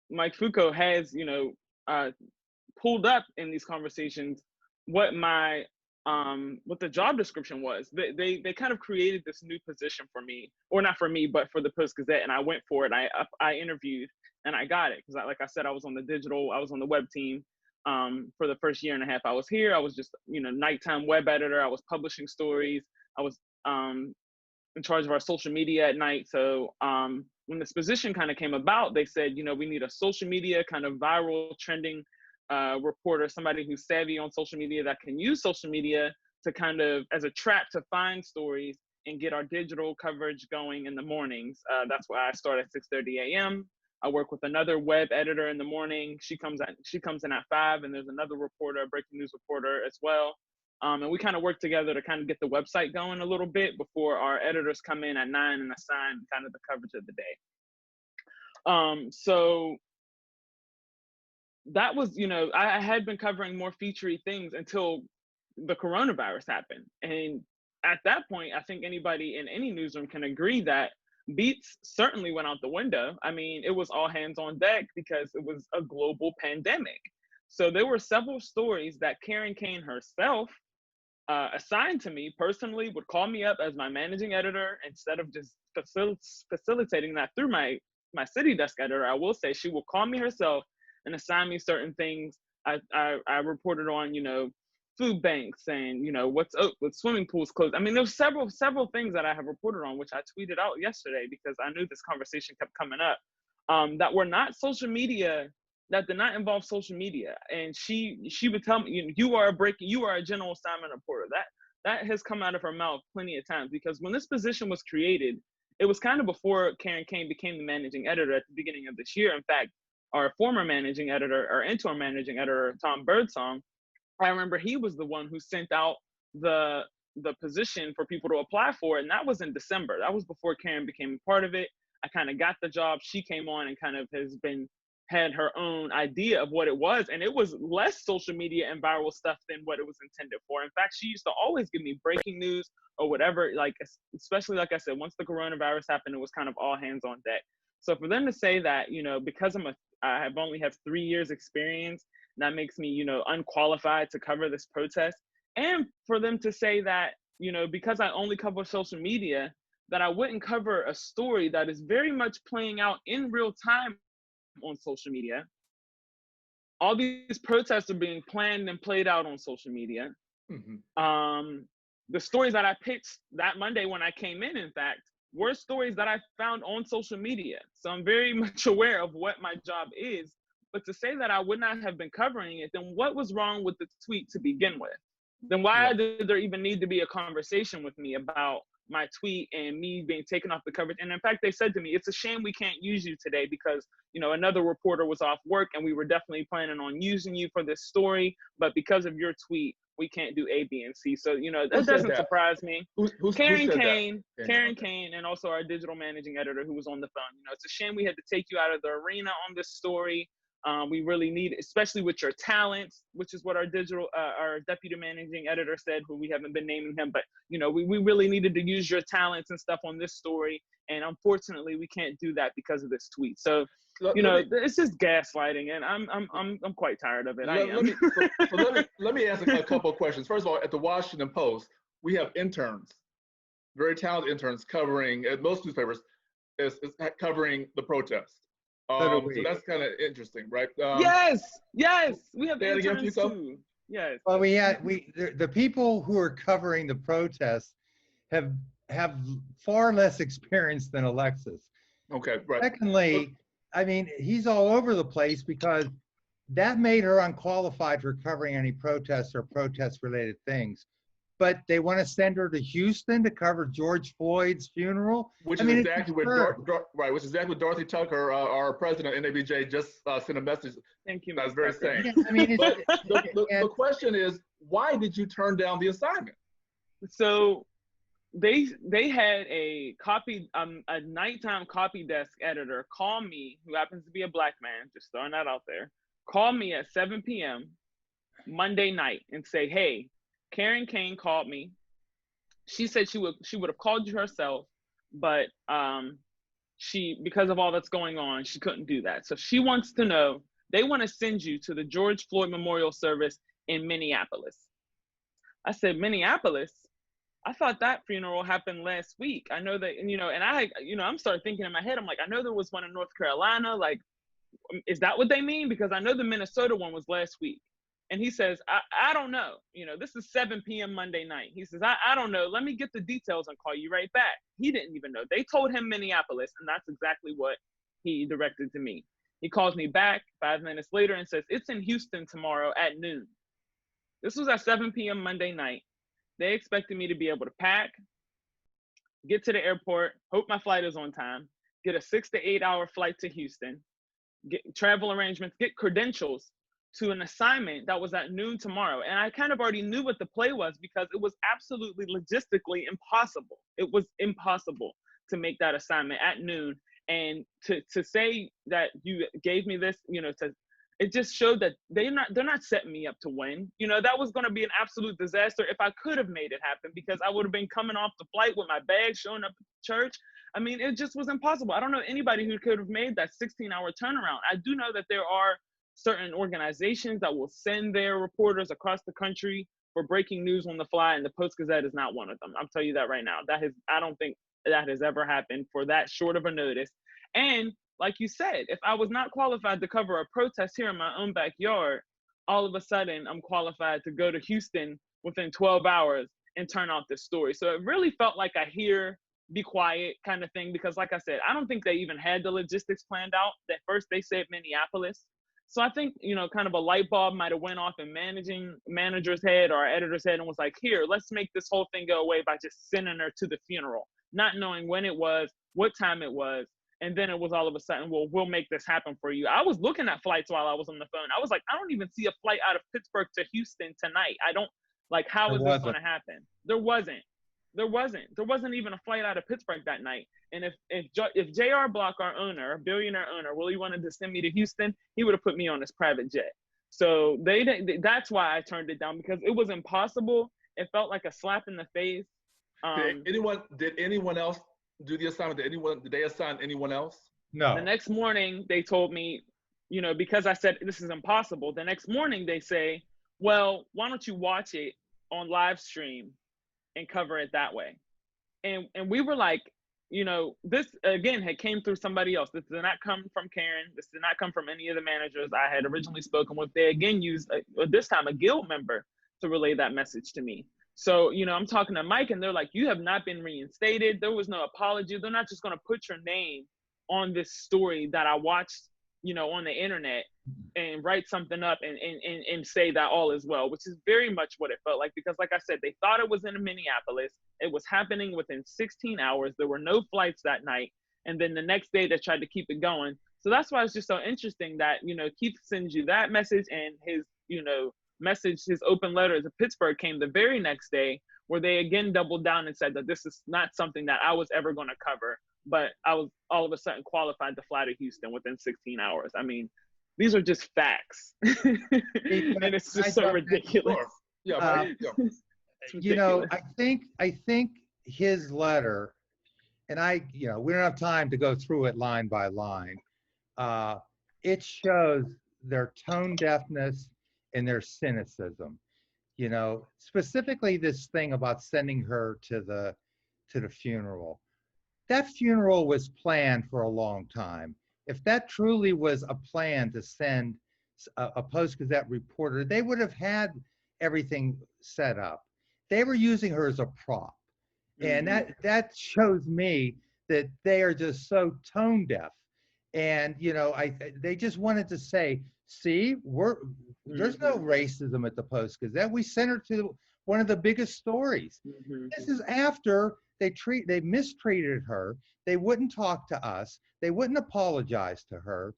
Mike Foucault has, pulled up in these conversations what what the job description was. They kind of created this new position for me, or not for me, but for the Post-Gazette, and I went for it. I interviewed and I got it because, like I said, I was on the web team for the first year and a half I was here. I was just nighttime web editor. I was publishing stories. I was in charge of our social media at night. So when this position kind of came about, they said, we need a social media kind of viral trending reporter, somebody who's savvy on social media that can use social media to kind of as a trap to find stories and get our digital coverage going in the mornings. That's why I start at 6:30 a.m. I work with another web editor in the morning. She comes in at 5, and there's another reporter, a breaking news reporter as well. And we kind of work together to kind of get the website going a little bit before our editors come in at 9 and assign kind of the coverage of the day. So that was, I had been covering more featurey things until the coronavirus happened. And at that point, I think anybody in any newsroom can agree that beats certainly went out the window. I mean, it was all hands on deck because it was a global pandemic. So there were several stories that Karen Kane herself assigned to me personally, would call me up as my managing editor instead of just facilitating that through my city desk editor. I will say she will call me herself and assign me certain things. I reported on, food banks and, what's up with swimming pools closed. I mean, there's several things that I have reported on, which I tweeted out yesterday because I knew this conversation kept coming up, that were not social media, that did not involve social media. And she would tell me, you are a general assignment reporter. That has come out of her mouth plenty of times, because when this position was created, it was kind of before Karen Kane became the managing editor at the beginning of this year. In fact, our former managing editor, our interim managing editor, Tom Birdsong, I remember he was the one who sent out the position for people to apply for it. And that was in December. That was before Karen became a part of it. I kind of got the job. She came on and kind of had her own idea of what it was. And it was less social media and viral stuff than what it was intended for. In fact, she used to always give me breaking news or whatever, like, especially like I said, once the coronavirus happened, it was kind of all hands on deck. So for them to say that, because I have only have 3 years experience, that makes me, unqualified to cover this protest. And for them to say that, because I only cover social media, that I wouldn't cover a story that is very much playing out in real time on social media. All these protests are being planned and played out on social media. Mm-hmm. The stories that I pitched that Monday when I came in fact, were stories that I found on social media. So I'm very much aware of what my job is. But to say that I would not have been covering it, then what was wrong with the tweet to begin with? Then why did there even need to be a conversation with me about my tweet and me being taken off the coverage. And in fact, they said to me, it's a shame we can't use you today because, you know, another reporter was off work and we were definitely planning on using you for this story. But because of your tweet, we can't do A, B, and C. So, you know, that doesn't surprise me. Karen Kane, and also our digital managing editor who was on the phone. You know, it's a shame we had to take you out of the arena on this story. We really need, especially with your talents, which is what our deputy managing editor said, who we haven't been naming him, but you know, we really needed to use your talents and stuff on this story. And unfortunately we can't do that because of this tweet. So, you know, it's just gaslighting and I'm quite tired of it.
Let me ask a couple of questions. First of all, at the Washington Post, we have interns, very talented interns covering, at most newspapers, is covering the protest. So that's kind of interesting, right?
Yes, we have interns too. Yes.
Well, the people who are covering the protests have far less experience than Alexis.
Okay, right.
Secondly, I mean, he's all over the place because that made her unqualified for covering any protests or protest-related things. But they want to send her to Houston to cover George Floyd's funeral.
Which is exactly what Dorothy Tucker, our president of NABJ, just sent a message.
Thank you.
That's very sane.
I mean,
but the question is, why did you turn down the assignment?
So they had a nighttime copy desk editor call me, who happens to be a Black man, just throwing that out there, call me at 7 p.m. Monday night and say, hey, Karen Kane called me. She said she would have called you herself, but because of all that's going on, she couldn't do that. So she wants to know, they want to send you to the George Floyd Memorial Service in Minneapolis. I said, Minneapolis? I thought that funeral happened last week. I know that, you know, and I'm starting thinking in my head, I'm like, I know there was one in North Carolina. Like, is that what they mean? Because I know the Minnesota one was last week. And he says, I don't know. You know, this is 7 p.m. Monday night. He says, I don't know. Let me get the details and call you right back. He didn't even know. They told him Minneapolis, and that's exactly what he directed to me. He calls me back 5 minutes later and says, it's in Houston tomorrow at noon. This was at 7 p.m. Monday night. They expected me to be able to pack, get to the airport, hope my flight is on time, get a 6 to 8 hour flight to Houston, get travel arrangements, get credentials to an assignment that was at noon tomorrow. And I kind of already knew what the play was because it was absolutely logistically impossible. It was impossible to make that assignment at noon. And to say that you gave me this, you know, it just showed that they're not setting me up to win. You know, that was going to be an absolute disaster if I could have made it happen, because I would have been coming off the flight with my bag showing up at church. I mean, it just was impossible. I don't know anybody who could have made that 16-hour turnaround. I do know that there are certain organizations that will send their reporters across the country for breaking news on the fly, and the Post-Gazette is not one of them. I'll tell you that right now. I don't think that has ever happened for that short of a notice. And like you said, if I was not qualified to cover a protest here in my own backyard, all of a sudden I'm qualified to go to Houston within 12 hours and turn out this story. So it really felt like a hear, be quiet kind of thing, because like I said, I don't think they even had the logistics planned out. At first they said Minneapolis. So I think, you know, kind of a light bulb might have went off in manager's head or our editor's head and was like, here, let's make this whole thing go away by just sending her to the funeral, not knowing when it was, what time it was. And then it was all of a sudden, well, we'll make this happen for you. I was looking at flights while I was on the phone. I was like, I don't even see a flight out of Pittsburgh to Houston tonight. I don't, like, how is this going to happen? There wasn't even a flight out of Pittsburgh that night. And if J.R. Block, our owner, a billionaire owner, really wanted to send me to Houston, he would have put me on his private jet. So that's why I turned it down, because it was impossible. It felt like a slap in the face.
Did anyone else do the assignment? Did they assign anyone else?
No.
The next morning they told me, you know, because I said this is impossible, the next morning they say, well, why don't you watch it on live stream and cover it that way? And we were like, you know, this again had came through somebody else. This did not come from Karen. This did not come from any of the managers I had originally spoken with. They again used this time a guild member to relay that message to me. So, you know, I'm talking to Mike and they're like, you have not been reinstated. There was no apology. They're not just going to put your name on this story that I watched on the internet and write something up and say that all is well, which is very much what it felt like, because like I said, they thought it was in Minneapolis. It was happening within 16 hours. There were no flights that night. And then the next day they tried to keep it going. So that's why it's just so interesting that, Keith sends you that message, and his, message, his open letter to Pittsburgh came the very next day, where they again doubled down and said that this is not something that I was ever going to cover, but I was all of a sudden qualified to fly to Houston within 16 hours. I mean, these are just facts. And it's just so ridiculous.
Yeah,
I think his letter, and we don't have time to go through it line by line. It shows their tone deafness and their cynicism. Specifically this thing about sending her to the funeral. That funeral was planned for a long time. If that truly was a plan to send a Post-Gazette reporter, they would have had everything set up. They were using her as a prop. And that shows me that they are just so tone deaf. And, they just wanted to say, see, there's no racism at the Post-Gazette. We sent her to one of the biggest stories. This is after they mistreated her. They wouldn't talk to us. They wouldn't apologize to her.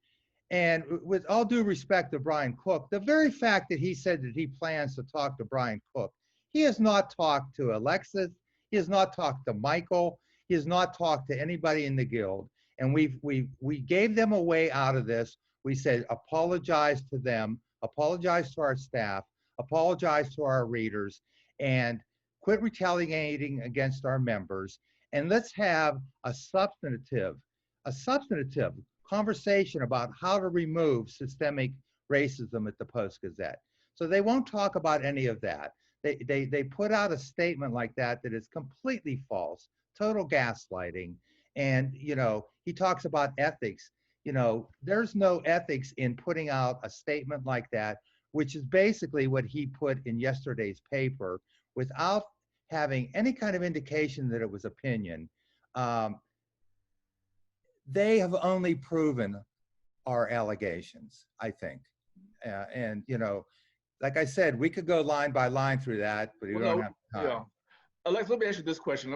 And with all due respect to Brian Cook, the very fact that he said that he plans to talk to Brian Cook, he has not talked to Alexis. He has not talked to Michael. He has not talked to anybody in the Guild. And we gave them a way out of this. We said, apologize to them, apologize to our staff, apologize to our readers, and quit retaliating against our members. And let's have a substantive conversation about how to remove systemic racism at the Post-Gazette. So they won't talk about any of that. They put out a statement like that is completely false, total gaslighting. And, he talks about ethics. There's no ethics in putting out a statement like that, which is basically what he put in yesterday's paper without having any kind of indication that it was opinion. They have only proven our allegations, I think. And, like I said, we could go line by line through that, but we don't have time.
Yeah. Alex, let me ask you this question. I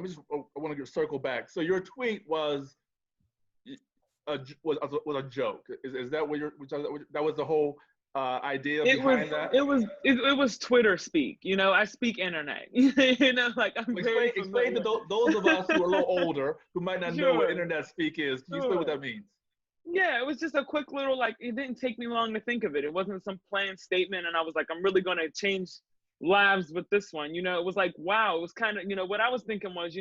want to circle back. So your tweet was a joke. Is that what that was the whole idea behind that?
It was Twitter speak. I speak internet. I'm
explain to those of us who are a little older who might not know what internet speak is. Can you explain what that means?
Yeah, it was just a quick little, it didn't take me long to think of it. It wasn't some planned statement, and I was like, I'm really going to change lives with this one. It was like, wow. It was kind of, what I was thinking was,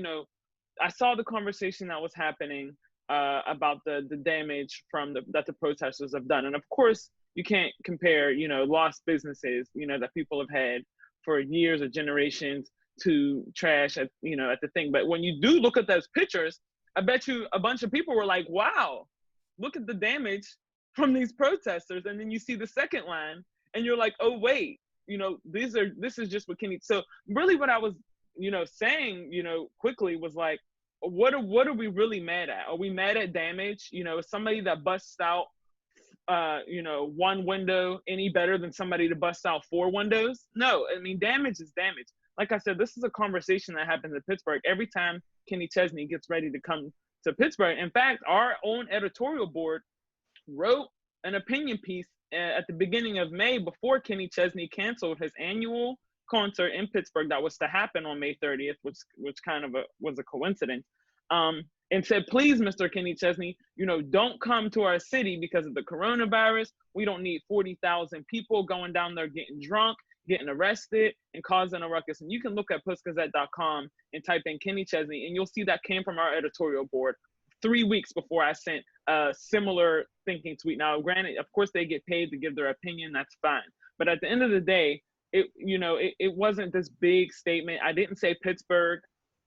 I saw the conversation that was happening about the damage that the protesters have done. And of course, you can't compare, lost businesses, that people have had for years or generations to trash at the thing. But when you do look at those pictures, I bet you a bunch of people were like, wow, look at the damage from these protesters. And then you see the second line and you're like, oh, wait, this is just what Kenny. So really what I was, saying, quickly was like, what are we really mad at? Are we mad at damage? Is somebody that busts out, one window any better than somebody to bust out 4 windows? No, I mean, damage is damage. Like I said, this is a conversation that happens in Pittsburgh every time Kenny Chesney gets ready to come to Pittsburgh. In fact, our own editorial board wrote an opinion piece at the beginning of May before Kenny Chesney canceled his annual concert in Pittsburgh that was to happen on May 30th, which kind of was a coincidence, and said, please, Mr. Kenny Chesney, don't come to our city because of the coronavirus. We don't need 40,000 people going down there getting drunk, getting arrested, and causing a ruckus. And you can look at postgazette.com and type in Kenny Chesney, and you'll see that came from our editorial board 3 weeks before I sent a similar thinking tweet. Now, granted, of course, they get paid to give their opinion. That's fine. But at the end of the day, it wasn't this big statement. I didn't say Pittsburgh.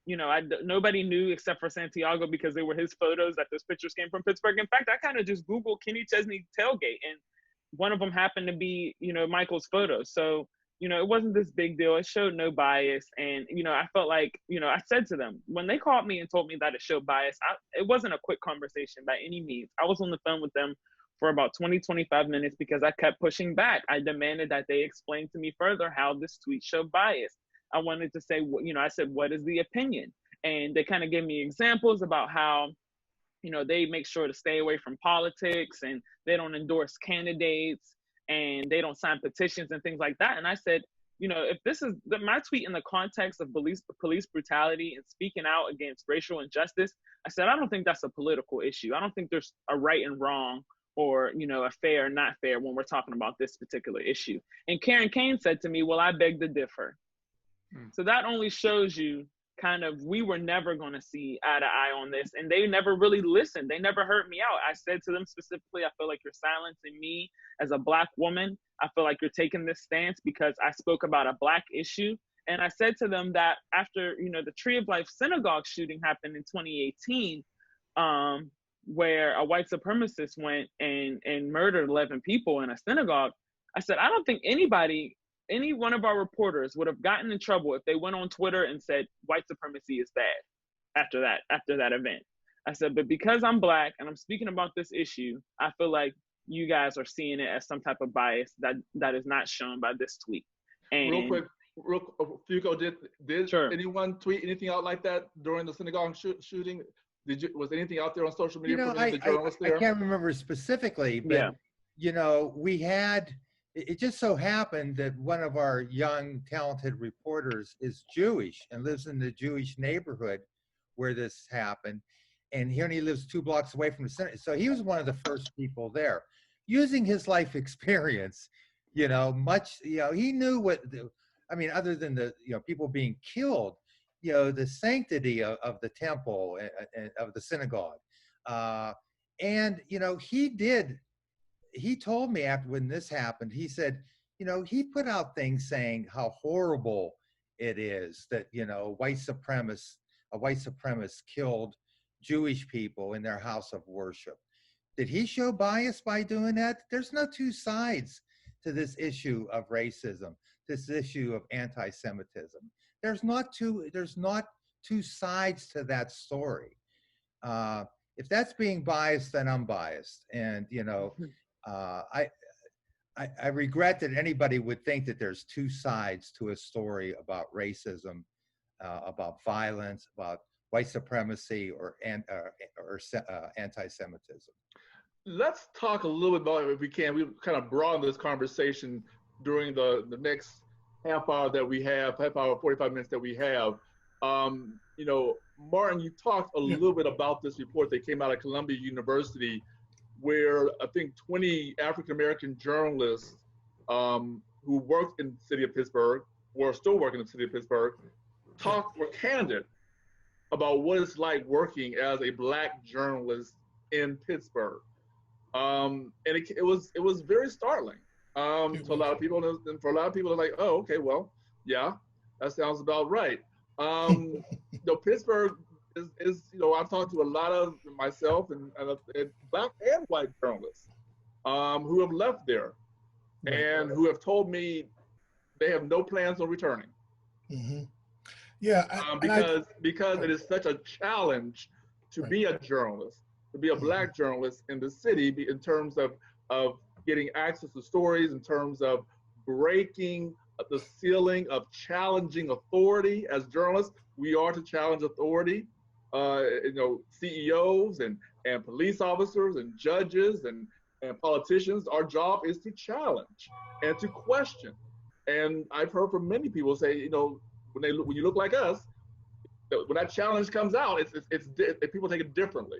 Nobody knew except for Santiago because they were his photos that those pictures came from Pittsburgh. In fact, I kind of just Googled Kenny Chesney tailgate, and one of them happened to be, Michael's photos. So, it wasn't this big deal. It showed no bias. And, I felt like, I said to them, when they called me and told me that it showed bias, it wasn't a quick conversation by any means. I was on the phone with them for about 20, 25 minutes because I kept pushing back. I demanded that they explain to me further how this tweet showed bias. I wanted to say, I said, what is the opinion? And they kind of gave me examples about how, they make sure to stay away from politics and they don't endorse candidates and they don't sign petitions and things like that. And I said, if this is my tweet in the context of police brutality and speaking out against racial injustice, I said, I don't think that's a political issue. I don't think there's a right and wrong or, a fair or not fair when we're talking about this particular issue. And Karen Kane said to me, well, I beg to differ. So that only shows you kind of, we were never going to see eye to eye on this. And they never really listened. They never heard me out. I said to them specifically, I feel like you're silencing me as a Black woman. I feel like you're taking this stance because I spoke about a Black issue. And I said to them that after, the Tree of Life synagogue shooting happened in 2018, where a white supremacist went and murdered 11 people in a synagogue, I said, I don't think any one of our reporters would have gotten in trouble if they went on Twitter and said white supremacy is bad after that event. I said, but because I'm Black and I'm speaking about this issue, I feel like you guys are seeing it as some type of bias that is not shown by this tweet. And
real quick, Fuko, did
sure.
anyone tweet anything out like that during the synagogue shooting? Was anything out there on social media from the journalists there?
I can't remember specifically, but we had. It just so happened that one of our young, talented reporters is Jewish and lives in the Jewish neighborhood where this happened. And he lives 2 blocks away from the center. So he was one of the first people there. Using his life experience, he knew other than the, people being killed, the sanctity of the temple and of the synagogue. He told me after when this happened, he said, he put out things saying how horrible it is that, a white supremacist killed Jewish people in their house of worship. Did he show bias by doing that? There's no two sides to this issue of racism, this issue of anti-Semitism. There's not two sides to that story. If that's being biased, then I'm biased. And, I regret that anybody would think that there's two sides to a story about racism, about violence, about white supremacy or anti-Semitism.
Let's talk a little bit about, if we can, we kind of broaden this conversation during the next half hour, 45 minutes that we have. Martin, you talked a little bit about this report that came out of Columbia University, where I think 20 African-American journalists who worked in the city of Pittsburgh, or still working in the city of Pittsburgh, were candid about what it's like working as a Black journalist in Pittsburgh. And it was very startling to a lot of people. And for a lot of people, they're like, oh, okay, well, yeah, that sounds about right. Pittsburgh is I've talked to a lot of myself and Black and white journalists who have left there and who have told me they have no plans on returning.
Mm-hmm. Yeah,
because it is such a challenge to be a journalist, to be a Black journalist in the city, in terms of getting access to stories, in terms of breaking the ceiling of challenging authority. As journalists, we are to challenge authority. CEOs and police officers and judges and politicians, our job is to challenge and to question. And I've heard from many people say, when you look like us, when that challenge comes out, it's people take it differently.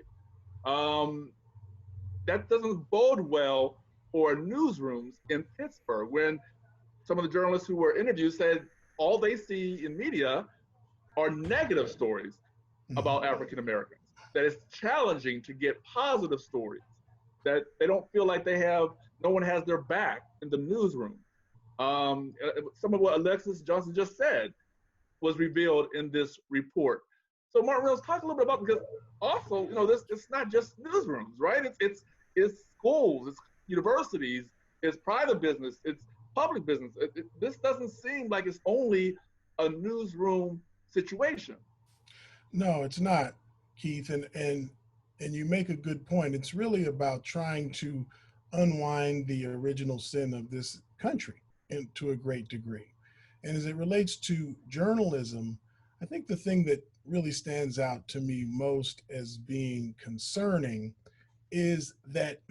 That doesn't bode well for newsrooms in Pittsburgh, when some of the journalists who were interviewed said all they see in media are negative stories about African Americans, that it's challenging to get positive stories, that they don't feel like no one has their back in the newsroom. Some of what Alexis Johnson just said was revealed in this report. So Martin Reynolds, talk a little bit about, because also, it's not just newsrooms, right? It's schools, it's universities, it's private business, it's public business. This doesn't seem like it's only a newsroom situation.
No, it's not, Keith, and you make a good point. It's really about trying to unwind the original sin of this country and to a great degree. And as it relates to journalism, I think the thing that really stands out to me most as being concerning is that,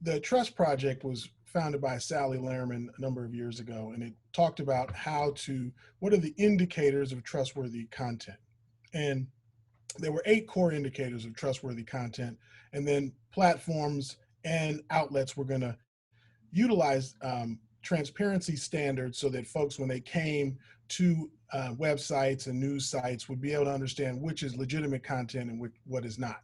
the Trust Project was founded by Sally Lehrman a number of years ago, and it talked about what are the indicators of trustworthy content. And there were 8 core indicators of trustworthy content, and then platforms and outlets were going to utilize transparency standards so that folks, when they came to websites and news sites, would be able to understand which is legitimate content and what is not.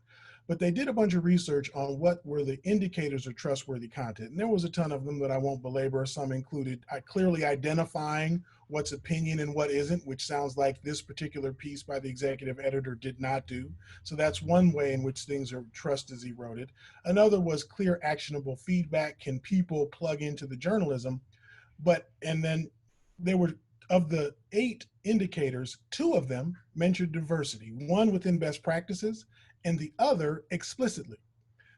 But they did a bunch of research on what were the indicators of trustworthy content. And there was a ton of them that I won't belabor. Some included clearly identifying what's opinion and what isn't, which sounds like this particular piece by the executive editor did not do. So that's one way in which trust is eroded. Another was clear, actionable feedback. Can people plug into the journalism? And then there were, of the 8 indicators, 2 of them mentioned diversity, one within best practices and the other explicitly.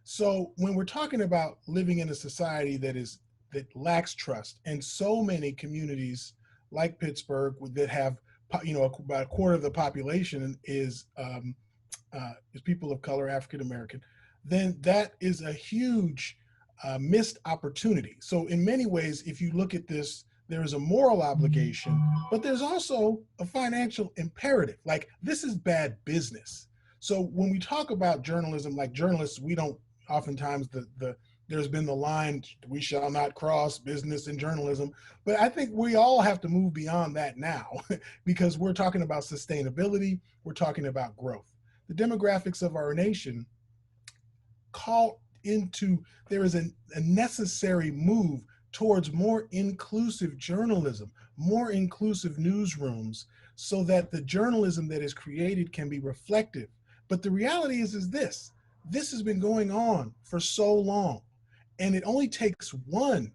So when we're talking about living in a society that lacks trust, and so many communities like Pittsburgh that have, about a quarter of the population is people of color, African American, then that is a huge missed opportunity. So in many ways, if you look at this, there is a moral obligation, but there's also a financial imperative. Like, this is bad business. So when we talk about journalism, like journalists, we don't oftentimes there's been the line, we shall not cross business and journalism. But I think we all have to move beyond that now because we're talking about sustainability, we're talking about growth. The demographics of our nation there is a necessary move towards more inclusive journalism, more inclusive newsrooms, so that the journalism that is created can be reflective. But the reality is this has been going on for so long, and it only takes one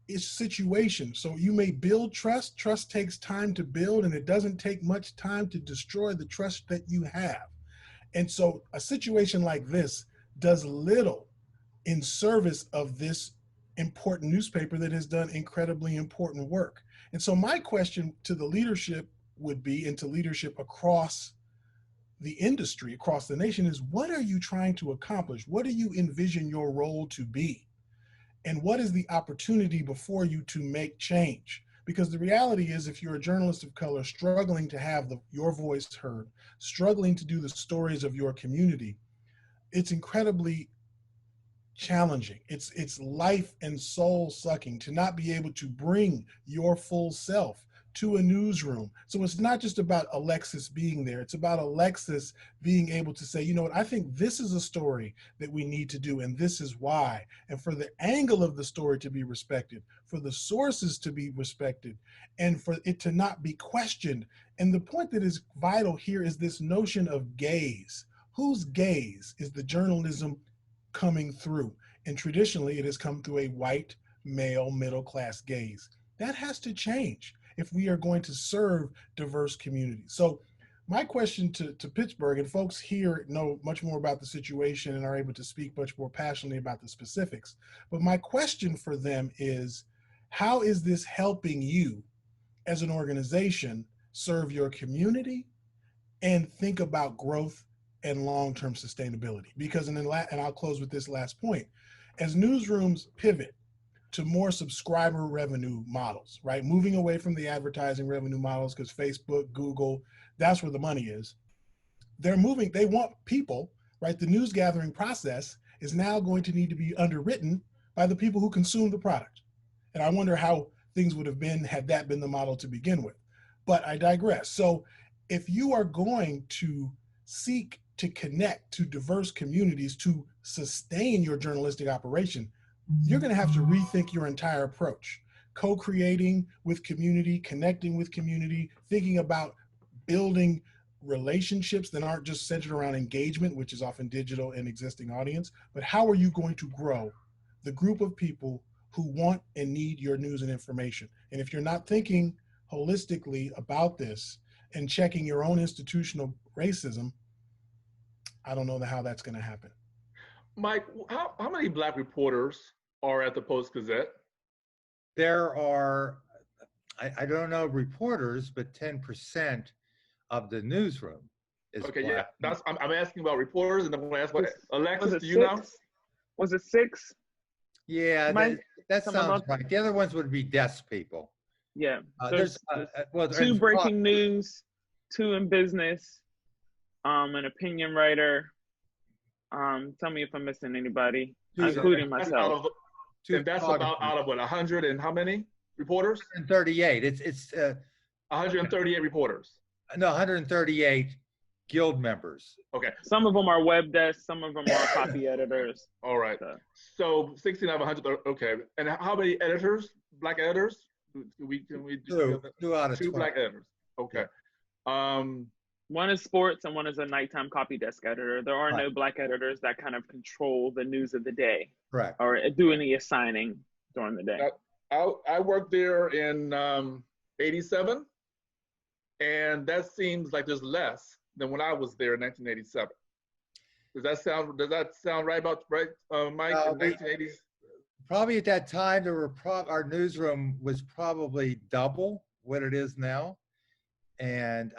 situation. So you may build trust. Trust takes time to build, and it doesn't take much time to destroy the trust that you have. And so a situation like this does little in service of this important newspaper that has done incredibly important work. And so my question to the leadership would be, and to leadership across the industry, across the nation, is what are you trying to accomplish? What do you envision your role to be? And what is the opportunity before you to make change? Because the reality is, if you're a journalist of color struggling to have your voice heard, struggling to do the stories of your community, it's incredibly challenging. It's life and soul sucking to not be able to bring your full self to a newsroom. So it's not just about Alexis being there. It's about Alexis being able to say, you know what, I think this is a story that we need to do, and this is why. And for the angle of the story to be respected, for the sources to be respected, and for it to not be questioned. And the point that is vital here is this notion of gaze. Whose gaze is the journalism coming through? And traditionally, it has come through a white, male, middle-class gaze. That has to change if we are going to serve diverse communities. So my question to Pittsburgh, and folks here know much more about the situation and are able to speak much more passionately about the specifics, but my question for them is, how is this helping you as an organization serve your community and think about growth and long-term sustainability? Because, and I'll close with this last point, as newsrooms pivot to more subscriber revenue models, right? Moving away from the advertising revenue models, because Facebook, Google, that's where the money is. They want people, right? The news gathering process is now going to need to be underwritten by the people who consume the product. And I wonder how things would have been had that been the model to begin with. But I digress. So if you are going to seek to connect to diverse communities to sustain your journalistic operation, you're going to have to rethink your entire approach. Co-creating with community, connecting with community, thinking about building relationships that aren't just centered around engagement, which is often digital and existing audience, but how are you going to grow the group of people who want and need your news and information? And if you're not thinking holistically about this and checking your own institutional racism, I don't know how that's going to happen.
Mike, how many Black reporters are at the Post-Gazette?
There are, I don't know reporters, but 10% of the newsroom is
Okay, yeah,
Black.
I'm asking about reporters, and I'm going to ask what Alexis,
Was
do
it
you know?
6? Was it 6?
Yeah,
Mike,
that
something
sounds
about-
right. The other ones would be desk people.
Yeah,
There's well,
2
there's
breaking news, 2 in business, an opinion writer. Tell me if I'm missing anybody, including
That's
myself.
and that's about out of what, 100 and how many reporters?
138. It's
138 reporters.
no 138 guild members.
Okay.
Some of them are web desks, some of them are copy editors.
All right. So 16 out of 100. Okay. And how many editors? Black editors? Can we do
2 out of
2
12.
Black editors? Okay.
One is sports and one is a nighttime copy desk editor. There are no Black editors that kind of control the news of the day.
Correct.
Or do any assigning during the day.
I worked there in 87, and that seems like there's less than when I was there in 1987. Does that sound right, Mike? In 1980s?
Probably at that time our newsroom was probably double what it is now, and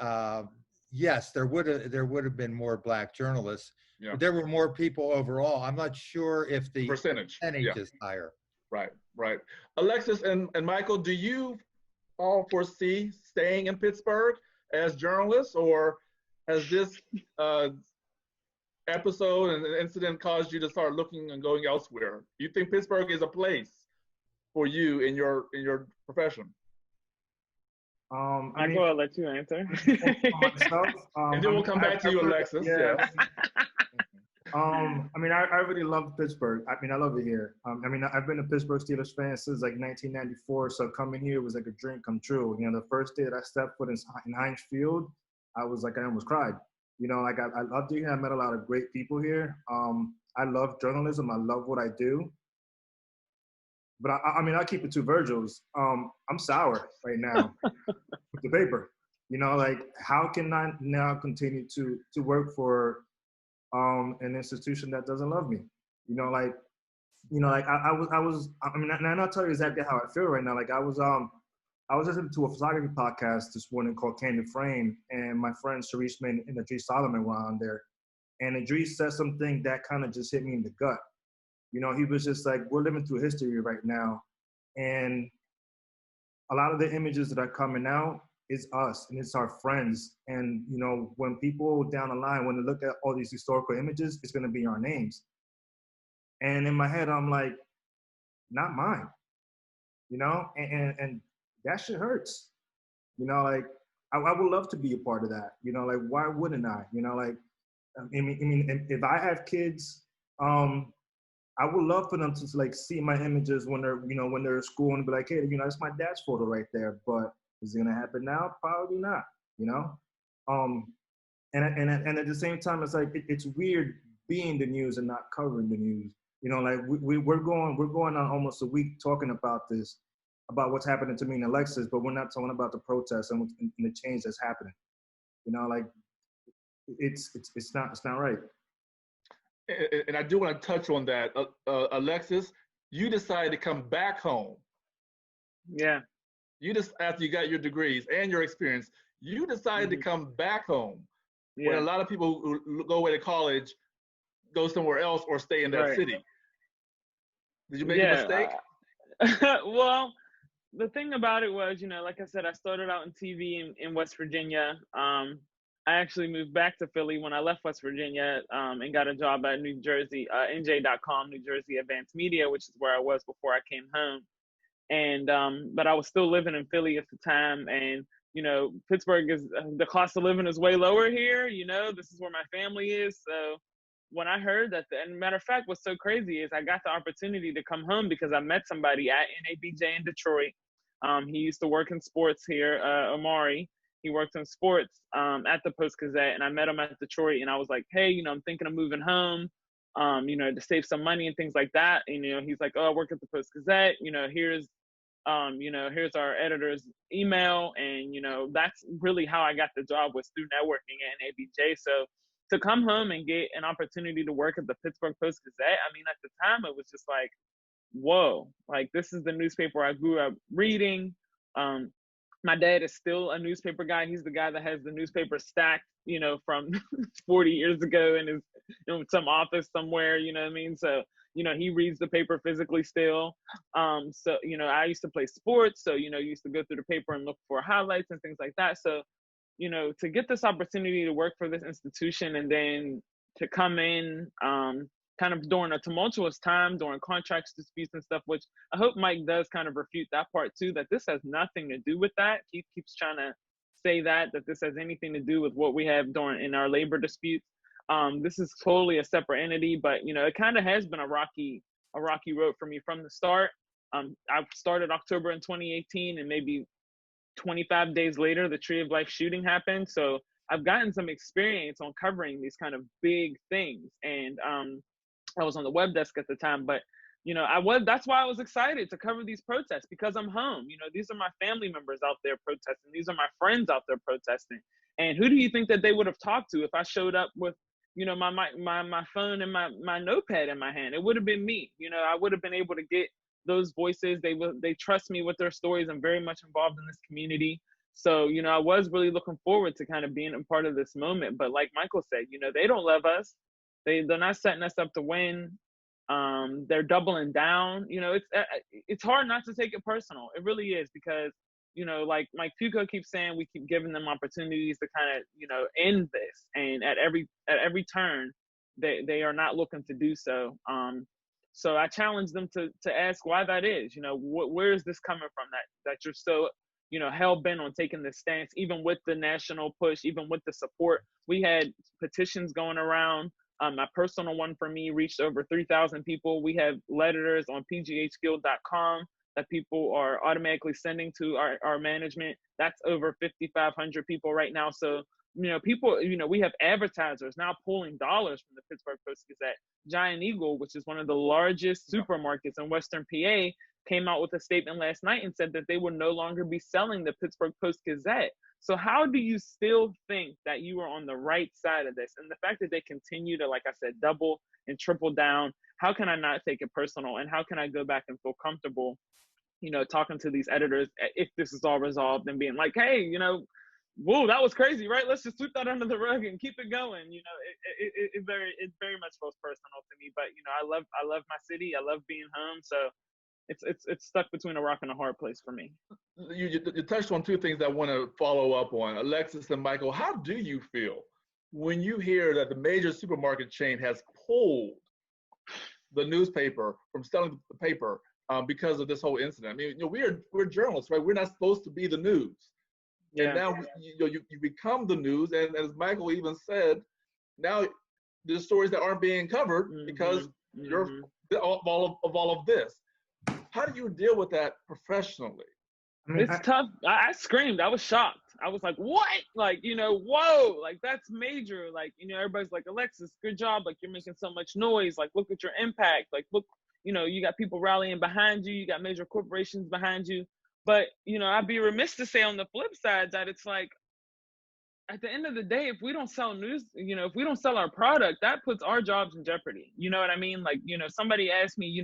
yes, there would have been more Black journalists.
Yeah.
But there were more people overall. I'm not sure if the
percentage
is higher.
Right. Alexis and Michael, do you all foresee staying in Pittsburgh as journalists, or has this episode and incident caused you to start looking and going elsewhere? Do you think Pittsburgh is a place for you in your profession?
Michael, I'll let you answer.
Myself,
and then we'll come back to you, Alexis. Yeah.
I mean, I really love Pittsburgh. I mean, I love it here. I mean, I've been a Pittsburgh Steelers fan since like 1994. So coming here was like a dream come true. You know, the first day that I stepped foot in Heinz Field, I was like, I almost cried. You know, like I loved it here. I met a lot of great people here. I love journalism. I love what I do. But I mean, I'll keep it to Virgil's. I'm sour right now with the paper. You know, like how can I now continue to work for an institution that doesn't love me? You know, like I mean, and I'll tell you exactly how I feel right now. Like I was listening to a photography podcast this morning called Candid Frame, and my friend Sharice May and Idris Solomon were on there, and Idris said something that kind of just hit me in the gut. You know, he was just like, we're living through history right now, and a lot of the images that are coming out is us and it's our friends. And, you know, when people down the line, when they look at all these historical images, it's going to be our names. And in my head, I'm like, not mine, you know, and that shit hurts. You know, like I would love to be a part of that. You know, like why wouldn't I? You know, like I mean, if I have kids, I would love for them to like see my images when they're at school and be like, hey, you know, that's my dad's photo right there. But is it gonna happen now? Probably not. You know, and at the same time, it's like it's weird being the news and not covering the news. You know, like we're going on almost a week talking about this, about what's happening to me and Alexis, but we're not talking about the protests and the change that's happening. You know, like it's not right.
And I do want to touch on that. Alexis, you decided to come back home.
Yeah.
You just, after you got your degrees and your experience, you decided to come back home.
Yeah.
When a lot of people who go away to college go somewhere else or stay in that city. Did you make a mistake?
Well, the thing about it was, you know, like I said, I started out in TV in West Virginia. I actually moved back to Philly when I left West Virginia and got a job at New Jersey, NJ.com, New Jersey Advanced Media, which is where I was before I came home. And but I was still living in Philly at the time. And, you know, Pittsburgh the cost of living is way lower here. You know, this is where my family is. So when I heard that, and matter of fact, what's so crazy is I got the opportunity to come home because I met somebody at NABJ in Detroit. He used to work in sports here, Amari. He worked in sports at the Post-Gazette, and I met him at Detroit, and I was like, hey, you know, I'm thinking of moving home, you know, to save some money and things like that. And, you know, he's like, oh, I work at the Post-Gazette, you know, here's our editor's email. And, you know, that's really how I got the job, was through networking at NABJ. So to come home and get an opportunity to work at the Pittsburgh Post-Gazette, I mean, at the time, it was just like, whoa, like this is the newspaper I grew up reading. My dad is still a newspaper guy. He's the guy that has the newspaper stacked, from 40 years ago in his some office somewhere, you know what I mean? So, he reads the paper physically still. So, I used to play sports. So, used to go through the paper and look for highlights and things like that. So, to get this opportunity to work for this institution and then to come in kind of during a tumultuous time, during contracts disputes and stuff, which I hope Mike does kind of refute that part too, that this has nothing to do with that. He keeps trying to say that this has anything to do with what we have in our labor disputes. This is totally a separate entity, but it kind of has been a rocky road for me from the start. I started October in 2018, and maybe 25 days later, the Tree of Life shooting happened. So I've gotten some experience on covering these kind of big things. And I was on the web desk at the time, but that's why I was excited to cover these protests, because I'm home. These are my family members out there protesting. These are my friends out there protesting. And who do you think that they would have talked to if I showed up with, my phone and my notepad in my hand? It would have been me. I would have been able to get those voices. They trust me with their stories. I'm very much involved in this community. So, I was really looking forward to kind of being a part of this moment. But like Michael said, they don't love us. They're not setting us up to win. They're doubling down. It's hard not to take it personal. It really is, because, like Mike Puco keeps saying, we keep giving them opportunities to kind of, end this. And at every turn, they are not looking to do so. So I challenge them to ask why that is. Where is this coming from that you're so, hell bent on taking this stance, even with the national push, even with the support. We had petitions going around. My personal one for me reached over 3,000 people. We have letters on pghguild.com that people are automatically sending to our management. That's over 5,500 people right now. So, people, we have advertisers now pulling dollars from the Pittsburgh Post-Gazette. Giant Eagle, which is one of the largest supermarkets in Western PA, came out with a statement last night and said that they will no longer be selling the Pittsburgh Post-Gazette. So how do you still think that you are on the right side of this? And the fact that they continue to, like I said, double and triple down, how can I not take it personal? And how can I go back and feel comfortable, talking to these editors if this is all resolved and being like, hey, whoa, that was crazy, right? Let's just sweep that under the rug and keep it going. It very much feels personal to me. But I love my city. I love being home. So it's stuck between a rock and a hard place for me.
You touched on two things that I want to follow up on. Alexis and Michael, how do you feel when you hear that the major supermarket chain has pulled the newspaper from selling the paper because of this whole incident? I mean, we're journalists, right? We're not supposed to be the news. Yeah. And now you become the news, and as Michael even said, now there's stories that aren't being covered because you're of all of this. How do you deal with that professionally?
It's tough. I screamed. I was shocked. I was like, what? Like, whoa, like that's major. Like, everybody's like, Alexis, good job. Like, you're making so much noise. Like, look at your impact. Like, look, you got people rallying behind you. You got major corporations behind you. But, I'd be remiss to say on the flip side that it's like, at the end of the day, if we don't sell news, if we don't sell our product, that puts our jobs in jeopardy. You know what I mean? Like, somebody asked me,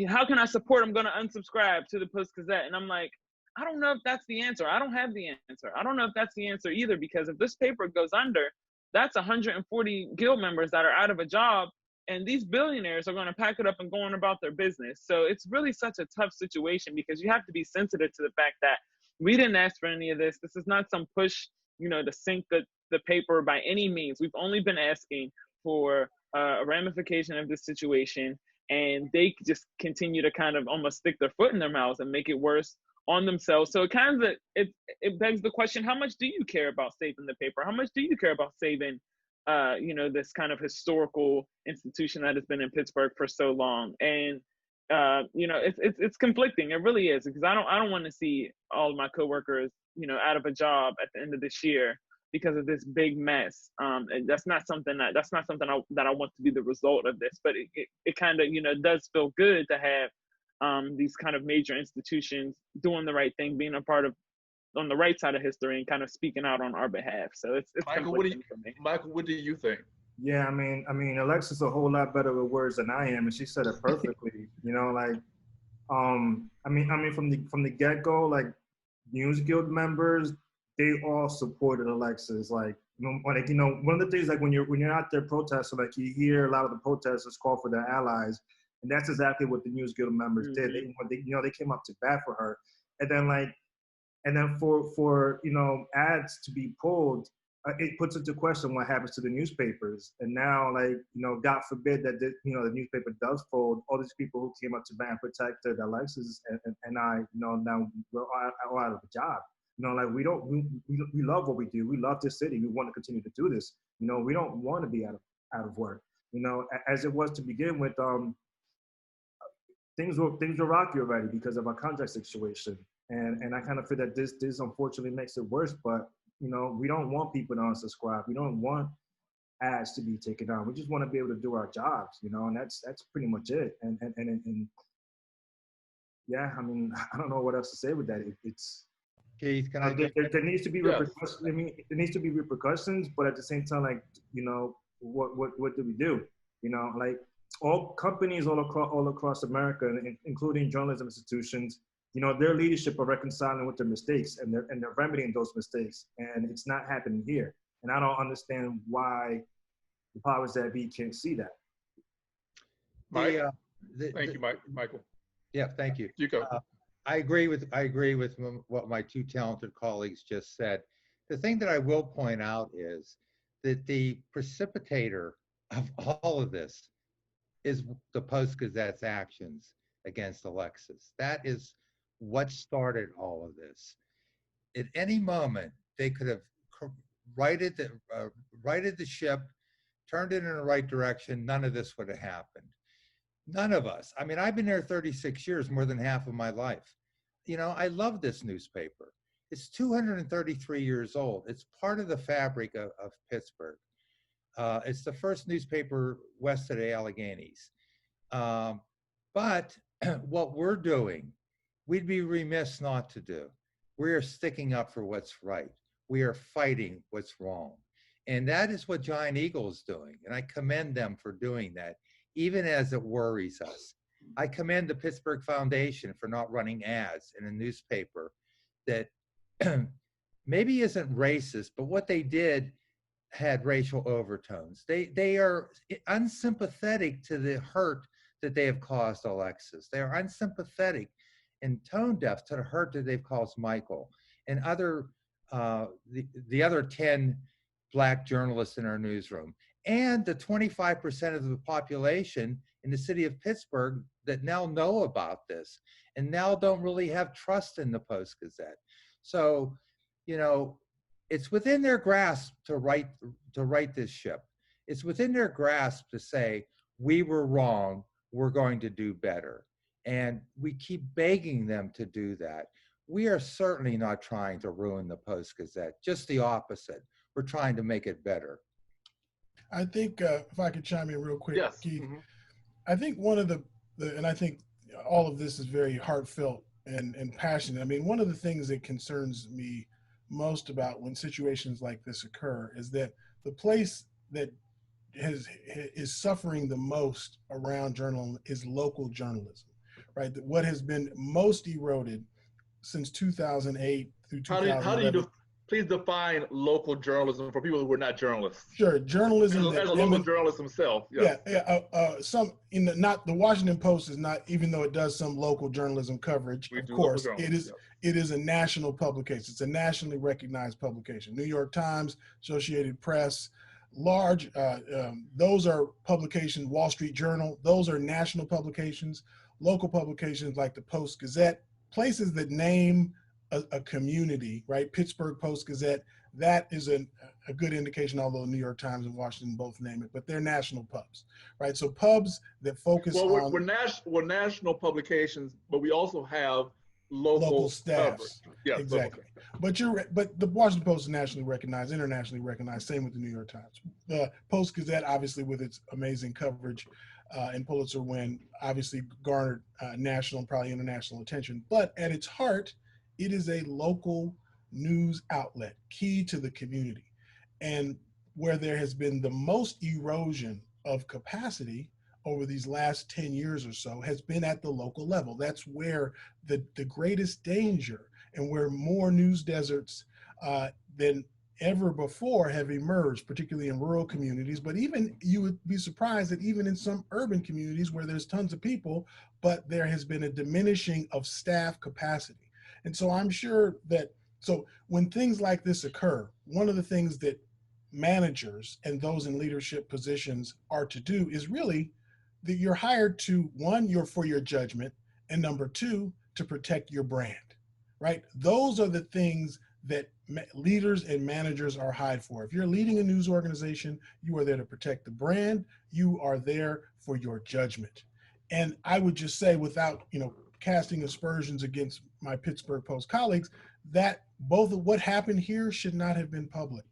how can I support? I'm going to unsubscribe to the Post-Gazette. And I'm like, I don't know if that's the answer. I don't have the answer. I don't know if that's the answer either, because if this paper goes under, that's 140 guild members that are out of a job. And these billionaires are going to pack it up and go on about their business. So it's really such a tough situation, because you have to be sensitive to the fact that we didn't ask for any of this. This is not some push, to sink the paper by any means. We've only been asking for a ramification of this situation. And they just continue to kind of almost stick their foot in their mouths and make it worse on themselves. So it begs the question, how much do you care about saving the paper? How much do you care about saving, this kind of historical institution that has been in Pittsburgh for so long? And, it's conflicting. It really is, because I don't want to see all of my coworkers, out of a job at the end of this year because of this big mess. And that's not something that I want to be the result of this, but it kind of, does feel good to have these kind of major institutions doing the right thing, being a part of on the right side of history and kind of speaking out on our behalf. So it's
Michael,
conflicting for me.
Michael, what do you think?
Yeah, I mean, Alexa's a whole lot better with words than I am, and she said it perfectly. You know, like, I mean, from the get go, like, News Guild members, they all supported Alexis. Like, one of the things, like, when you're out there protesting, like, you hear a lot of the protesters call for their allies, and that's exactly what the News Guild members did. They came up to bat for her, and then for ads to be pulled, it puts into question what happens to the newspapers. And now, like, God forbid that the newspaper does fold. All these people who came up to bat and protected Alexis and I, now we're all out of a job. Like, we love what we do. We love this city. We want to continue to do this. We don't want to be out of work. As it was to begin with, things were rocky already because of our contract situation. And I kind of feel that this unfortunately makes it worse. But we don't want people to unsubscribe. We don't want ads to be taken down. We just want to be able to do our jobs, and that's pretty much it. And yeah, I mean, I don't know what else to say with that. It's
Keith, can I?
There needs to be repercussions. I mean, there needs to be repercussions, but at the same time, like, what do we do? Like, all companies all across America, including journalism institutions, their leadership are reconciling with their mistakes and they're remedying those mistakes, and it's not happening here. And I don't understand why the powers that be can't see that.
Mike, thank you, Michael.
Yeah, thank you.
You go.
I agree with what my two talented colleagues just said. The thing that I will point out is that the precipitator of all of this is the Post-Gazette's actions against Alexis. That is what started all of this. At any moment, they could have righted the ship, turned it in the right direction. None of this would have happened. None of us. I mean, I've been there 36 years, more than half of my life. I love this newspaper. It's 233 years old. It's part of the fabric of Pittsburgh. It's the first newspaper west of the Alleghenies. But what we're doing, we'd be remiss not to do. We are sticking up for what's right. We are fighting what's wrong. And that is what Giant Eagle is doing. And I commend them for doing that, even as it worries us. I commend the Pittsburgh Foundation for not running ads in a newspaper that maybe isn't racist, but what they did had racial overtones. They are unsympathetic to the hurt that they have caused Alexis. They are unsympathetic and tone deaf to the hurt that they've caused Michael and the other 10 Black journalists in our newsroom, and the 25% of the population in the city of Pittsburgh that now know about this and now don't really have trust in the Post-Gazette. So, it's within their grasp to right this ship. It's within their grasp to say, we were wrong, we're going to do better. And we keep begging them to do that. We are certainly not trying to ruin the Post-Gazette, just the opposite. We're trying to make it better.
I think, if I could chime in real quick,
yes.
Keith, I think one of and I think all of this is very heartfelt and passionate. I mean, one of the things that concerns me most about when situations like this occur is that the place that is suffering the most around journalism is local journalism, right? What has been most eroded since 2008 through 2011.
How do you please define local journalism for people who are not journalists?
Sure, journalism
as a local journalist himself.
Yeah, not the Washington Post is not, even though it does some local journalism coverage. Of course, it is a national publication. It's a nationally recognized publication. New York Times, Associated Press, large. Those are publications. Wall Street Journal. Those are national publications. Local publications like the Post Gazette, places that name a community, right? Pittsburgh Post Gazette, that is a good indication, although New York Times and Washington both name it, but they're national pubs, right? So pubs that focus on—
we're national publications, but we also have local
staffs.
Yes,
exactly. But the Washington Post is nationally recognized, internationally recognized, same with the New York Times. The Post Gazette, obviously with its amazing coverage and Pulitzer win, obviously garnered national and probably international attention, but at its heart, it is a local news outlet, key to the community. And where there has been the most erosion of capacity over these last 10 years or so has been at the local level. That's where the greatest danger and where more news deserts than ever before have emerged, particularly in rural communities. But even you would be surprised that even in some urban communities where there's tons of people, but there has been a diminishing of staff capacity. And so I'm sure that, so when things like this occur, one of the things that managers and those in leadership positions are to do is really that you're hired to, one, you're for your judgment, and number two, to protect your brand, right? Those are the things that leaders and managers are hired for. If you're leading a news organization, you are there to protect the brand. You are there for your judgment. And I would just say, without casting aspersions against my Pittsburgh Post colleagues, that both of what happened here should not have been public.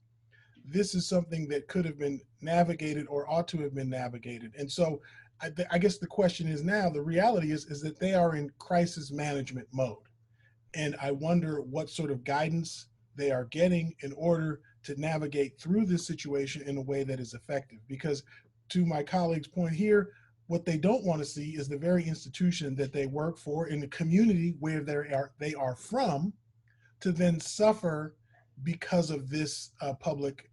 This is something that could have been navigated or ought to have been navigated. And so I guess the question is now, the reality is that they are in crisis management mode. And I wonder what sort of guidance they are getting in order to navigate through this situation in a way that is effective. Because to my colleague's point here, what they don't want to see is the very institution that they work for in the community where they are from to then suffer because of this public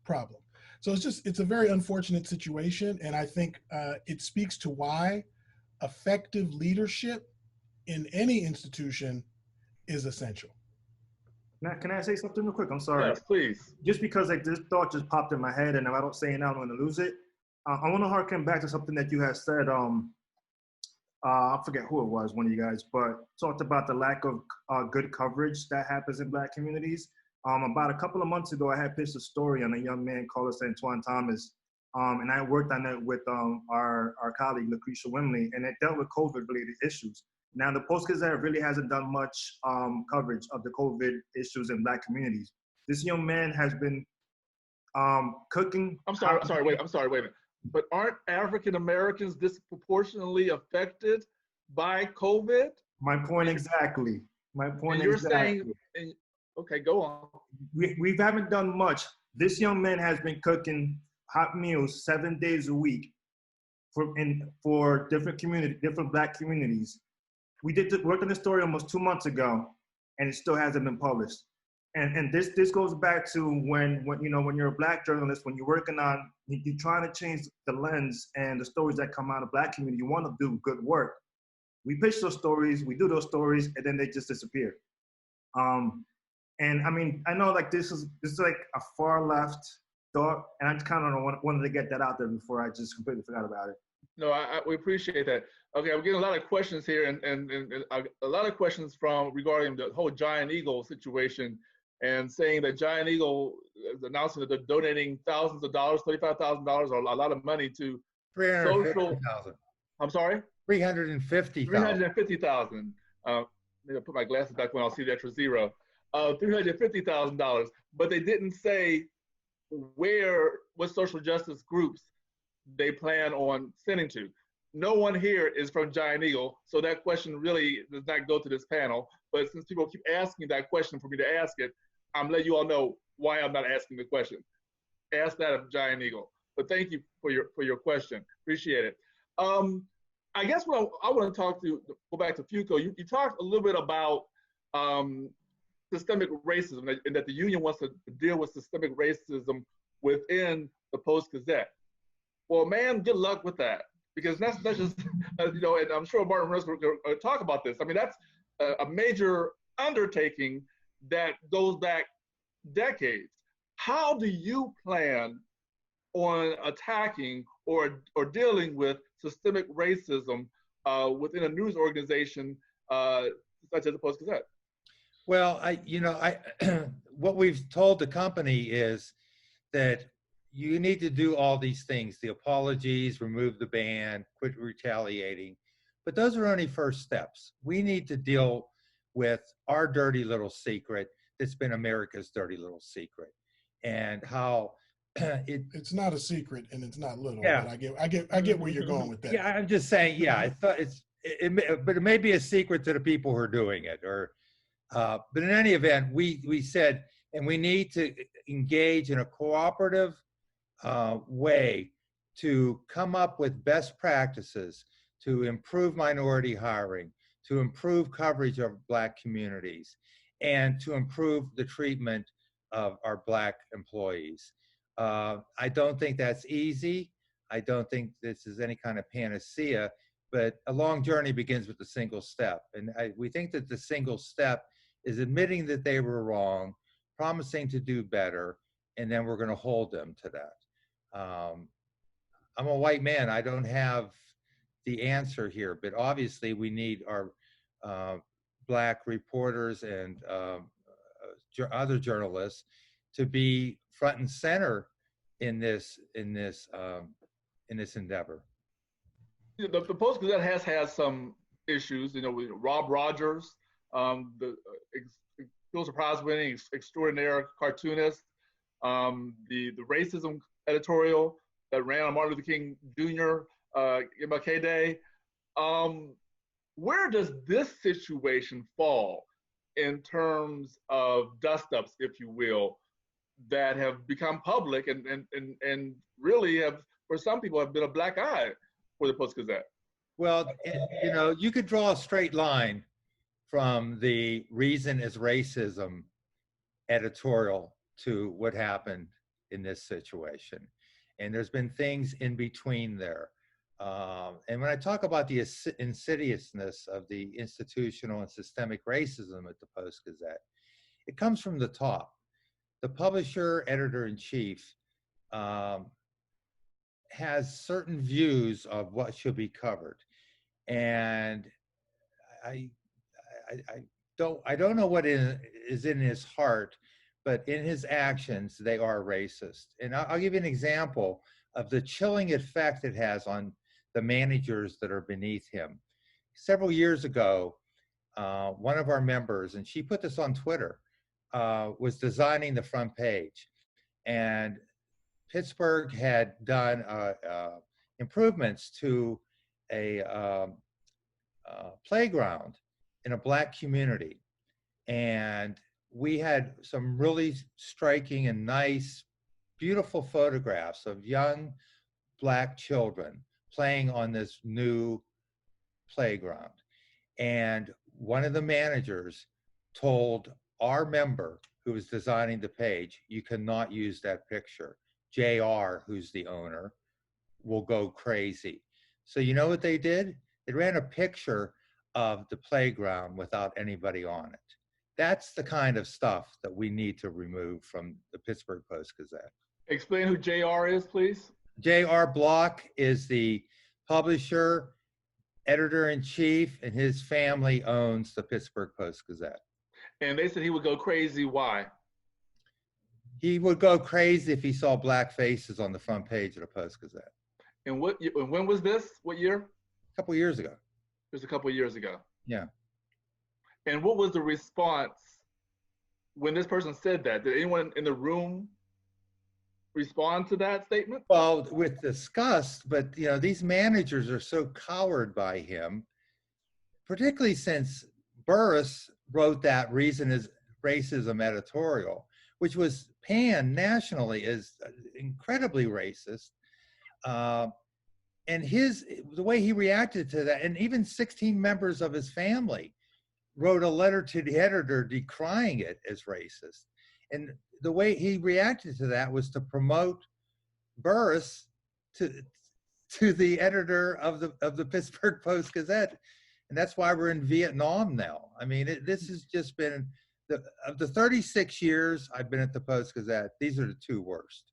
problem. So it's a very unfortunate situation. And I think it speaks to why effective leadership in any institution is essential.
Now, can I say something real quick? I'm sorry.
Yes, please.
Just because this thought just popped in my head, and if I don't say it now, I'm going to lose it. I want to harken back to something that you had said. I forget who it was, one of you guys, but talked about the lack of good coverage that happens in Black communities. About a couple of months ago, I had pitched a story on a young man called Antoine Thomas, and I worked on it with our colleague, Lucretia Wimley, and it dealt with COVID-related issues. Now, the Post-Gazette really hasn't done much coverage of the COVID issues in Black communities. This young man has been cooking.
I'm sorry, wait a minute. But aren't African Americans disproportionately affected by COVID?
My point exactly.
Saying, okay, go on.
We haven't done much. This young man has been cooking hot meals 7 days a week for different Black communities. We worked on this story almost 2 months ago, and it still hasn't been published. And this goes back to when you're a Black journalist, when you're working on, you're trying to change the lens and the stories that come out of Black community. You want to do good work. We pitch those stories, we do those stories, and then they just disappear. And I mean, I know like this is like a far left thought, and I just kind of wanted to get that out there before I just completely forgot about it.
No, we appreciate that. Okay, I'm getting a lot of questions here, and a lot of questions regarding the whole Giant Eagle situation, and saying that Giant Eagle is announcing that they're donating thousands of dollars, $35,000, or a lot of money to social. I'm sorry.
350,000.
350,000. Maybe I'll put my glasses back when I'll see the extra zero. $350,000, but they didn't say what social justice groups they plan on sending to. No one here is from Giant Eagle, so that question really does not go to this panel. But since people keep asking that question for me to ask it, I'm letting you all know why I'm not asking the question. Ask that of Giant Eagle. But thank you for your question. Appreciate it. I guess what I want to go back to Fuco. You talked a little bit about systemic racism, and that the union wants to deal with systemic racism within the Post-Gazette. Well, man, good luck with that, because that's just, and I'm sure Martin Russ will talk about this. I mean, that's a major undertaking that goes back decades. How do you plan on attacking or dealing with systemic racism within a news organization such as the Post-Gazette?
Well, what we've told the company is that you need to do all these things: the apologies, remove the ban, quit retaliating. But those are only first steps. We need to deal with our dirty little secret that's been America's dirty little secret, and how
it's not a secret and it's not little.
Yeah.
But I get where you're going with that.
Yeah, I'm just saying. Yeah, I thought but it may be a secret to the people who are doing it, or But in any event, we said, and we need to engage in a cooperative way to come up with best practices to improve minority hiring, to improve coverage of Black communities, and to improve the treatment of our Black employees. I don't think that's easy. I don't think this is any kind of panacea, but a long journey begins with a single step. And we think that the single step is admitting that they were wrong, promising to do better, and then we're going to hold them to that. I'm a white man. I don't have the answer here, but obviously we need our Black reporters and other journalists to be front and center in this endeavor.
The Post-Gazette has had some issues, with Rob Rogers, the Pulitzer Prize winning extraordinaire cartoonist, the racism editorial that ran on Martin Luther King Jr. MLK Day. Where does this situation fall in terms of dust-ups, if you will, that have become public and really have, for some people, have been a black eye for the Post-Gazette?
Well, you could draw a straight line from the reason is racism editorial to what happened in this situation. And there's been things in between there. And when I talk about the insidiousness of the institutional and systemic racism at the Post-Gazette, it comes from the top. The publisher, editor-in-chief, has certain views of what should be covered. And I don't know what is in his heart, but in his actions, they are racist. And I'll give you an example of the chilling effect it has on the managers that are beneath him. Several years ago, one of our members, and she put this on Twitter, was designing the front page. And Pittsburgh had done improvements to a playground in a Black community. And we had some really striking and nice, beautiful photographs of young Black children playing on this new playground. And one of the managers told our member who was designing the page, you cannot use that picture. JR, who's the owner, will go crazy. So you know what they did? They ran a picture of the playground without anybody on it. That's the kind of stuff that we need to remove from the Pittsburgh Post-Gazette.
Explain who JR is, please.
JR Block is the publisher, editor-in-chief, and his family owns the Pittsburgh Post-Gazette.
And they said he would go crazy. Why?
He would go crazy if he saw Black faces on the front page of the Post-Gazette.
And when was this? What year?
A couple years ago.
It was a couple of years ago.
Yeah.
And what was the response when this person said that? Did anyone in the room respond to that statement?
Well, with disgust, but these managers are so cowered by him, particularly since Burris wrote that Reason is Racism editorial, which was panned nationally as incredibly racist. And the way he reacted to that, and even 16 members of his family wrote a letter to the editor decrying it as racist. And the way he reacted to that was to promote Burris to the editor of the Pittsburgh Post-Gazette. And that's why we're in Vietnam now. I mean, this has just been, of the 36 years I've been at the Post-Gazette, these are the two worst.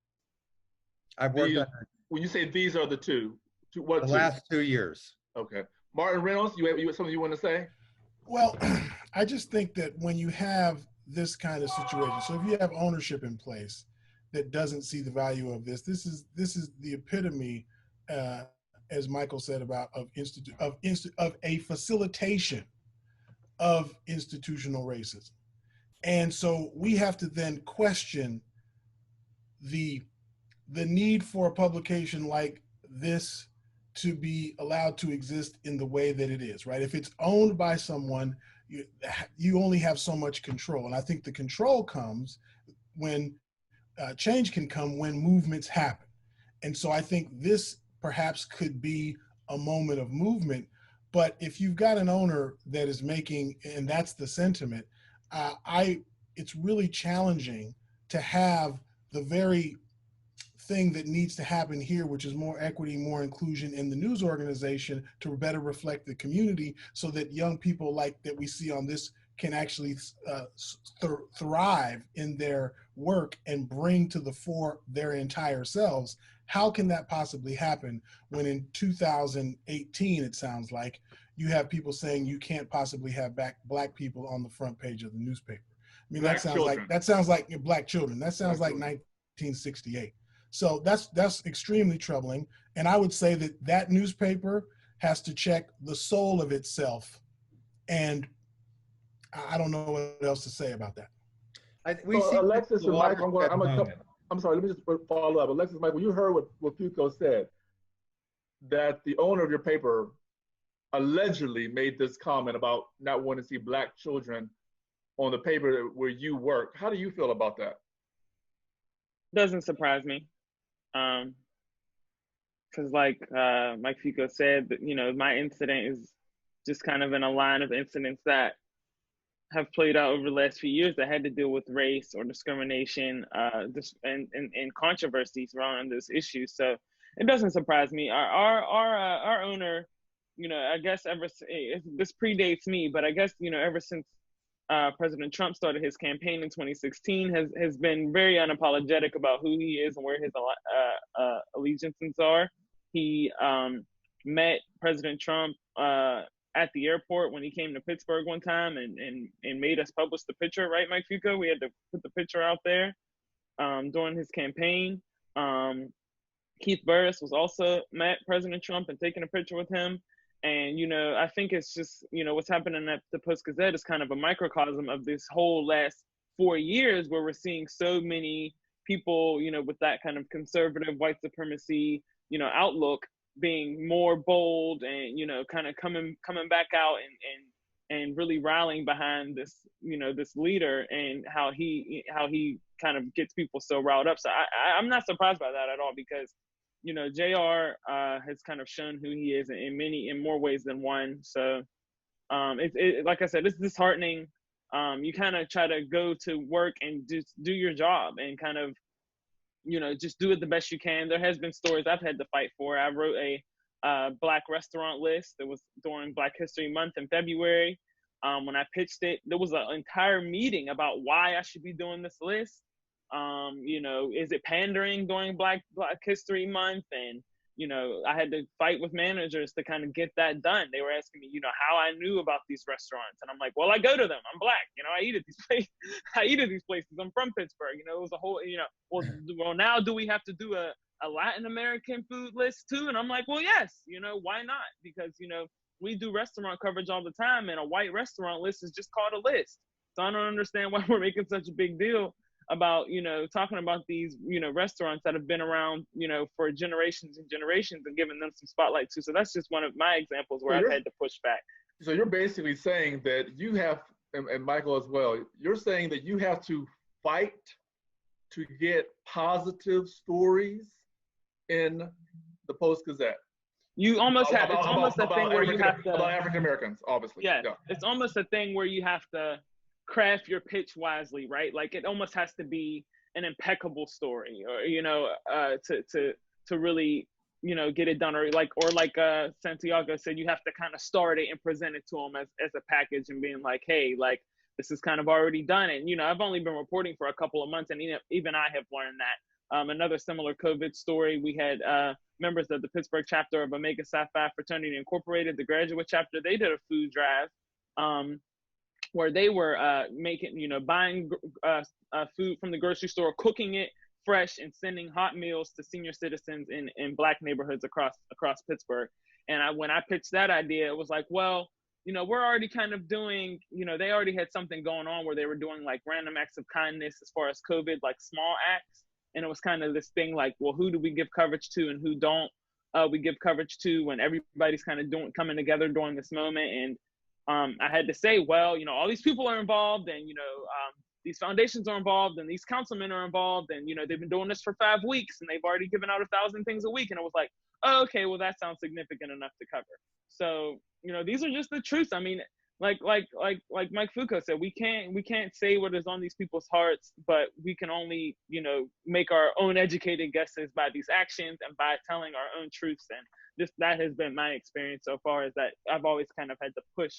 I've worked on.
When you say these are the two, what?
The last 2 years.
Okay. Martin Reynolds, you have something you want to say?
Well, I just think that when you have this kind of situation, so if you have ownership in place that doesn't see the value of this is the epitome, as Michael said, about of a facilitation of institutional racism. And so we have to then question the need for a publication like this to be allowed to exist in the way that it is, right? If it's owned by someone, you only have so much control. And I think the control comes when change can come when movements happen. And so I think this perhaps could be a moment of movement. But if you've got an owner that is making, and that's the sentiment, it's really challenging to have the very thing that needs to happen here, which is more equity, more inclusion in the news organization to better reflect the community, so that young people like that we see on this can actually thrive in their work and bring to the fore their entire selves. How can that possibly happen when in 2018, it sounds like, you have people saying you can't possibly have black people on the front page of the newspaper? I mean, that sounds like black children. That sounds like 1968. So that's extremely troubling. And I would say that newspaper has to check the soul of itself. And I don't know what else to say about that.
Alexis and Mike, I'm sorry, let me just follow up. Alexis, Mike, when you heard what Fuco said, that the owner of your paper allegedly made this comment about not wanting to see black children on the paper where you work, how do you feel about that?
Doesn't surprise me. Because like Fuco said, my incident is just kind of in a line of incidents that have played out over the last few years that had to deal with race or discrimination, and controversies around this issue. So it doesn't surprise me. Our owner, I guess this predates me, but I guess ever since President Trump started his campaign in 2016, has been very unapologetic about who he is and where his allegiances are. He met President Trump at the airport when he came to Pittsburgh one time and made us publish the picture, right, Mike Fuco? We had to put the picture out there during his campaign. Keith Burris was also met President Trump and taking a picture with him. And, I think it's just, what's happening at the Post-Gazette is kind of a microcosm of this whole last 4 years where we're seeing so many people, with that kind of conservative white supremacy, outlook being more bold and, kind of coming back out and really rallying behind this, this leader and how he kind of gets people so riled up. So I'm not surprised by that at all, because JR has kind of shown who he is in more ways than one. So like I said, it's disheartening. You kind of try to go to work and just do your job and kind of, just do it the best you can. There has been stories I've had to fight for. I wrote a Black restaurant list that was during Black History Month in February. When I pitched it, there was an entire meeting about why I should be doing this list. Is it pandering during Black History Month? And, I had to fight with managers to kind of get that done. They were asking me, how I knew about these restaurants. And I'm like, well, I go to them. I'm Black. I eat at these places. I'm from Pittsburgh. It was a whole, well, now do we have to do a Latin American food list too? And I'm like, well, yes, why not? Because, we do restaurant coverage all the time, and a white restaurant list is just called a list. So I don't understand why we're making such a big deal about, talking about these, restaurants that have been around, for generations and generations, and giving them some spotlight too. So that's just one of my examples where I've had to push back.
So you're basically saying that you have, and Michael as well, you're saying that you have to fight to get positive stories in the Post-Gazette.
You almost have, it's almost a thing where you have to.
About African Americans, obviously.
Yeah, it's almost a thing where you have to craft your pitch wisely, right? Like it almost has to be an impeccable story, or to really get it done, or like Santiago said, you have to kind of start it and present it to them as a package and being like, hey, like this is kind of already done. And I've only been reporting for a couple of months, and even I have learned that. Another similar COVID story, we had members of the Pittsburgh chapter of Omega Psi Phi Fraternity Incorporated, the graduate chapter. They did a food drive where they were buying food from the grocery store, cooking it fresh, and sending hot meals to senior citizens in Black neighborhoods across Pittsburgh. And when I pitched that idea, it was like, well, we're already kind of doing, they already had something going on where they were doing like random acts of kindness as far as COVID, like small acts. And it was kind of this thing like, well, who do we give coverage to and who don't we give coverage to, when everybody's kind of coming together during this moment. And I had to say, well, all these people are involved, and these foundations are involved, and these councilmen are involved, and they've been doing this for 5 weeks, and they've already given out 1,000 things a week. And it was like, oh, okay, well, that sounds significant enough to cover. So these are just the truths. I mean, like Mike Foucault said, we can't say what is on these people's hearts, but we can only make our own educated guesses by these actions and by telling our own truths. And that has been my experience so far, is that I've always kind of had to push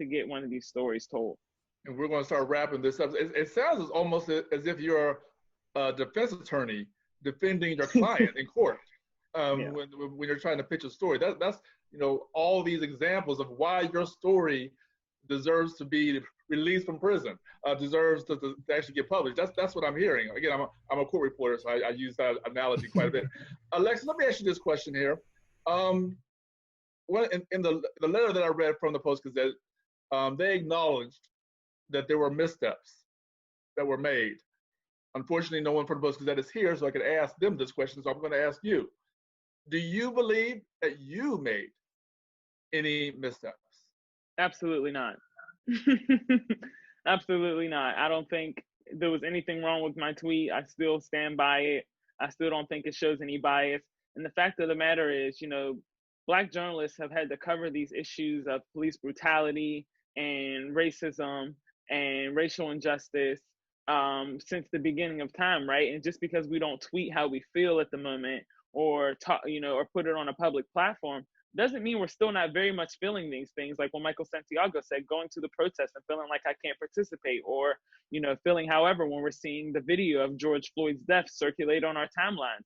to get one of these stories told.
And we're going to start wrapping this up. It sounds almost as if you're a defense attorney defending your client in court when you're trying to pitch a story. That's all these examples of why your story deserves to be released from prison, deserves to actually get published. That's what I'm hearing. Again, I'm a court reporter, so I use that analogy quite a bit. Alexis, let me ask you this question here. Well, in the letter that I read from the Post-Gazette, they acknowledged that there were missteps that were made. Unfortunately, no one from the Post-Gazette is here, so I could ask them this question, so I'm going to ask you. Do you believe that you made any missteps?
Absolutely not. Absolutely not. I don't think there was anything wrong with my tweet. I still stand by it. I still don't think it shows any bias. And the fact of the matter is, Black journalists have had to cover these issues of police brutality and racism and racial injustice since the beginning of time, right? And just because we don't tweet how we feel at the moment or talk, or put it on a public platform, doesn't mean we're still not very much feeling these things. Like when Michael Santiago said, going to the protest and feeling like I can't participate, or, feeling however when we're seeing the video of George Floyd's death circulate on our timelines,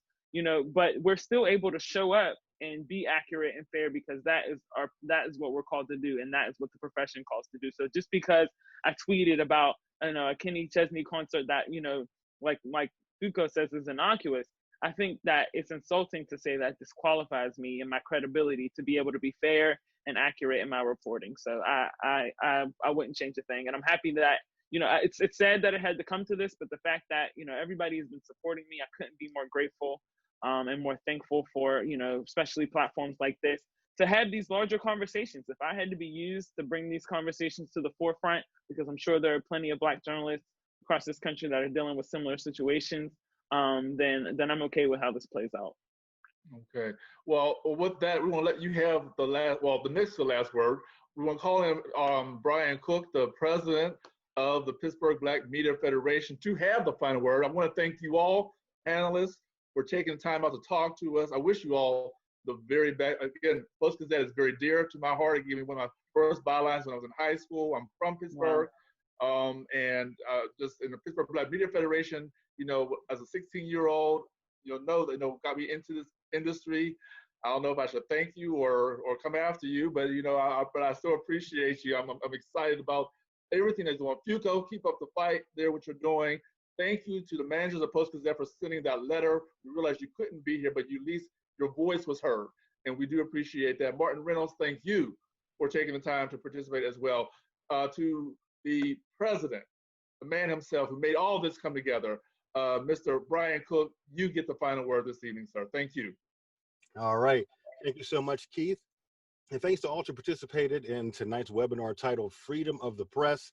but we're still able to show up and be accurate and fair, because that is what we're called to do, and that is what the profession calls to do. So just because I tweeted about a Kenny Chesney concert that like Foucault says is innocuous, I think that it's insulting to say that disqualifies me and my credibility to be able to be fair and accurate in my reporting. So I wouldn't change a thing, and I'm happy that it's sad that it had to come to this, but the fact that everybody has been supporting me, I couldn't be more grateful and more thankful for especially platforms like this to have these larger conversations. If I had to be used to bring these conversations to the forefront, because I'm sure there are plenty of Black journalists across this country that are dealing with similar situations, then I'm okay with how this plays out.
Okay. Well, with that, we want to let you have the next to last word. We want to call in Brian Cook, the president of the Pittsburgh Black Media Federation, to have the final word. I want to thank you all, panelists, for taking time out to talk to us. I wish you all the very best. Again, Post-Gazette is very dear to my heart. It gave me one of my first bylines when I was in high school. I'm from Pittsburgh. Wow. And just in the Pittsburgh Black Media Federation, as a 16-year-old, got me into this industry. I don't know if I should thank you or come after you, but but I still appreciate you. I'm excited about everything that's going on. Foucault, keep up the fight there, what you're doing. Thank you to the managers of Post-Gazette for sending that letter. We realized you couldn't be here, but at least your voice was heard, and we do appreciate that. Martin Reynolds, thank you for taking the time to participate as well. To the president, the man himself who made all this come together, Mr. Brian Cook, you get the final word this evening, sir. Thank you.
All right. Thank you so much, Keith. And thanks to all who participated in tonight's webinar titled Freedom of the Press,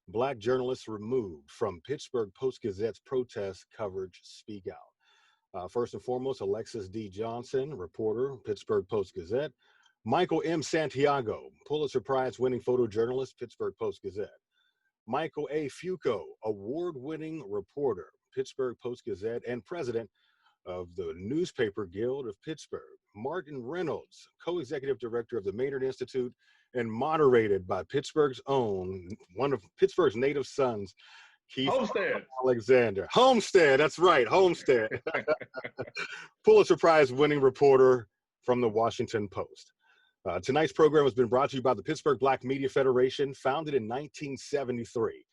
Black Journalists Removed from Pittsburgh Post-Gazette's Protest Coverage Speak Out. First and foremost, Alexis D. Johnson, reporter, Pittsburgh Post-Gazette. Michael M. Santiago, Pulitzer Prize-winning photojournalist, Pittsburgh Post-Gazette. Michael A. Foucault, award-winning reporter, Pittsburgh Post-Gazette, and president of the Newspaper Guild of Pittsburgh. Martin Reynolds, co-executive director of the Maynard Institute, and moderated by Pittsburgh's own, one of Pittsburgh's native sons, Keith Alexander. Homestead, that's right, Homestead. Pulitzer Prize-winning reporter from the Washington Post. Tonight's program has been brought to you by the Pittsburgh Black Media Federation, founded in 1973,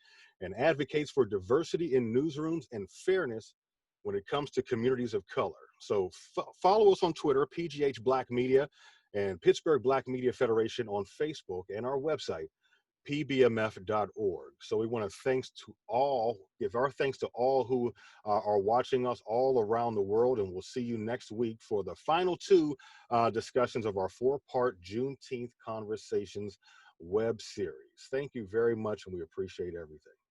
and advocates for diversity in newsrooms and fairness when it comes to communities of color. So follow us on Twitter, PGH Black Media, and Pittsburgh Black Media Federation on Facebook, and our website, pbmf.org. So we want to give our thanks to all who are watching us all around the world, and we'll see you next week for the final two discussions of our 4-part Juneteenth conversations web series. Thank you very much, and we appreciate everything.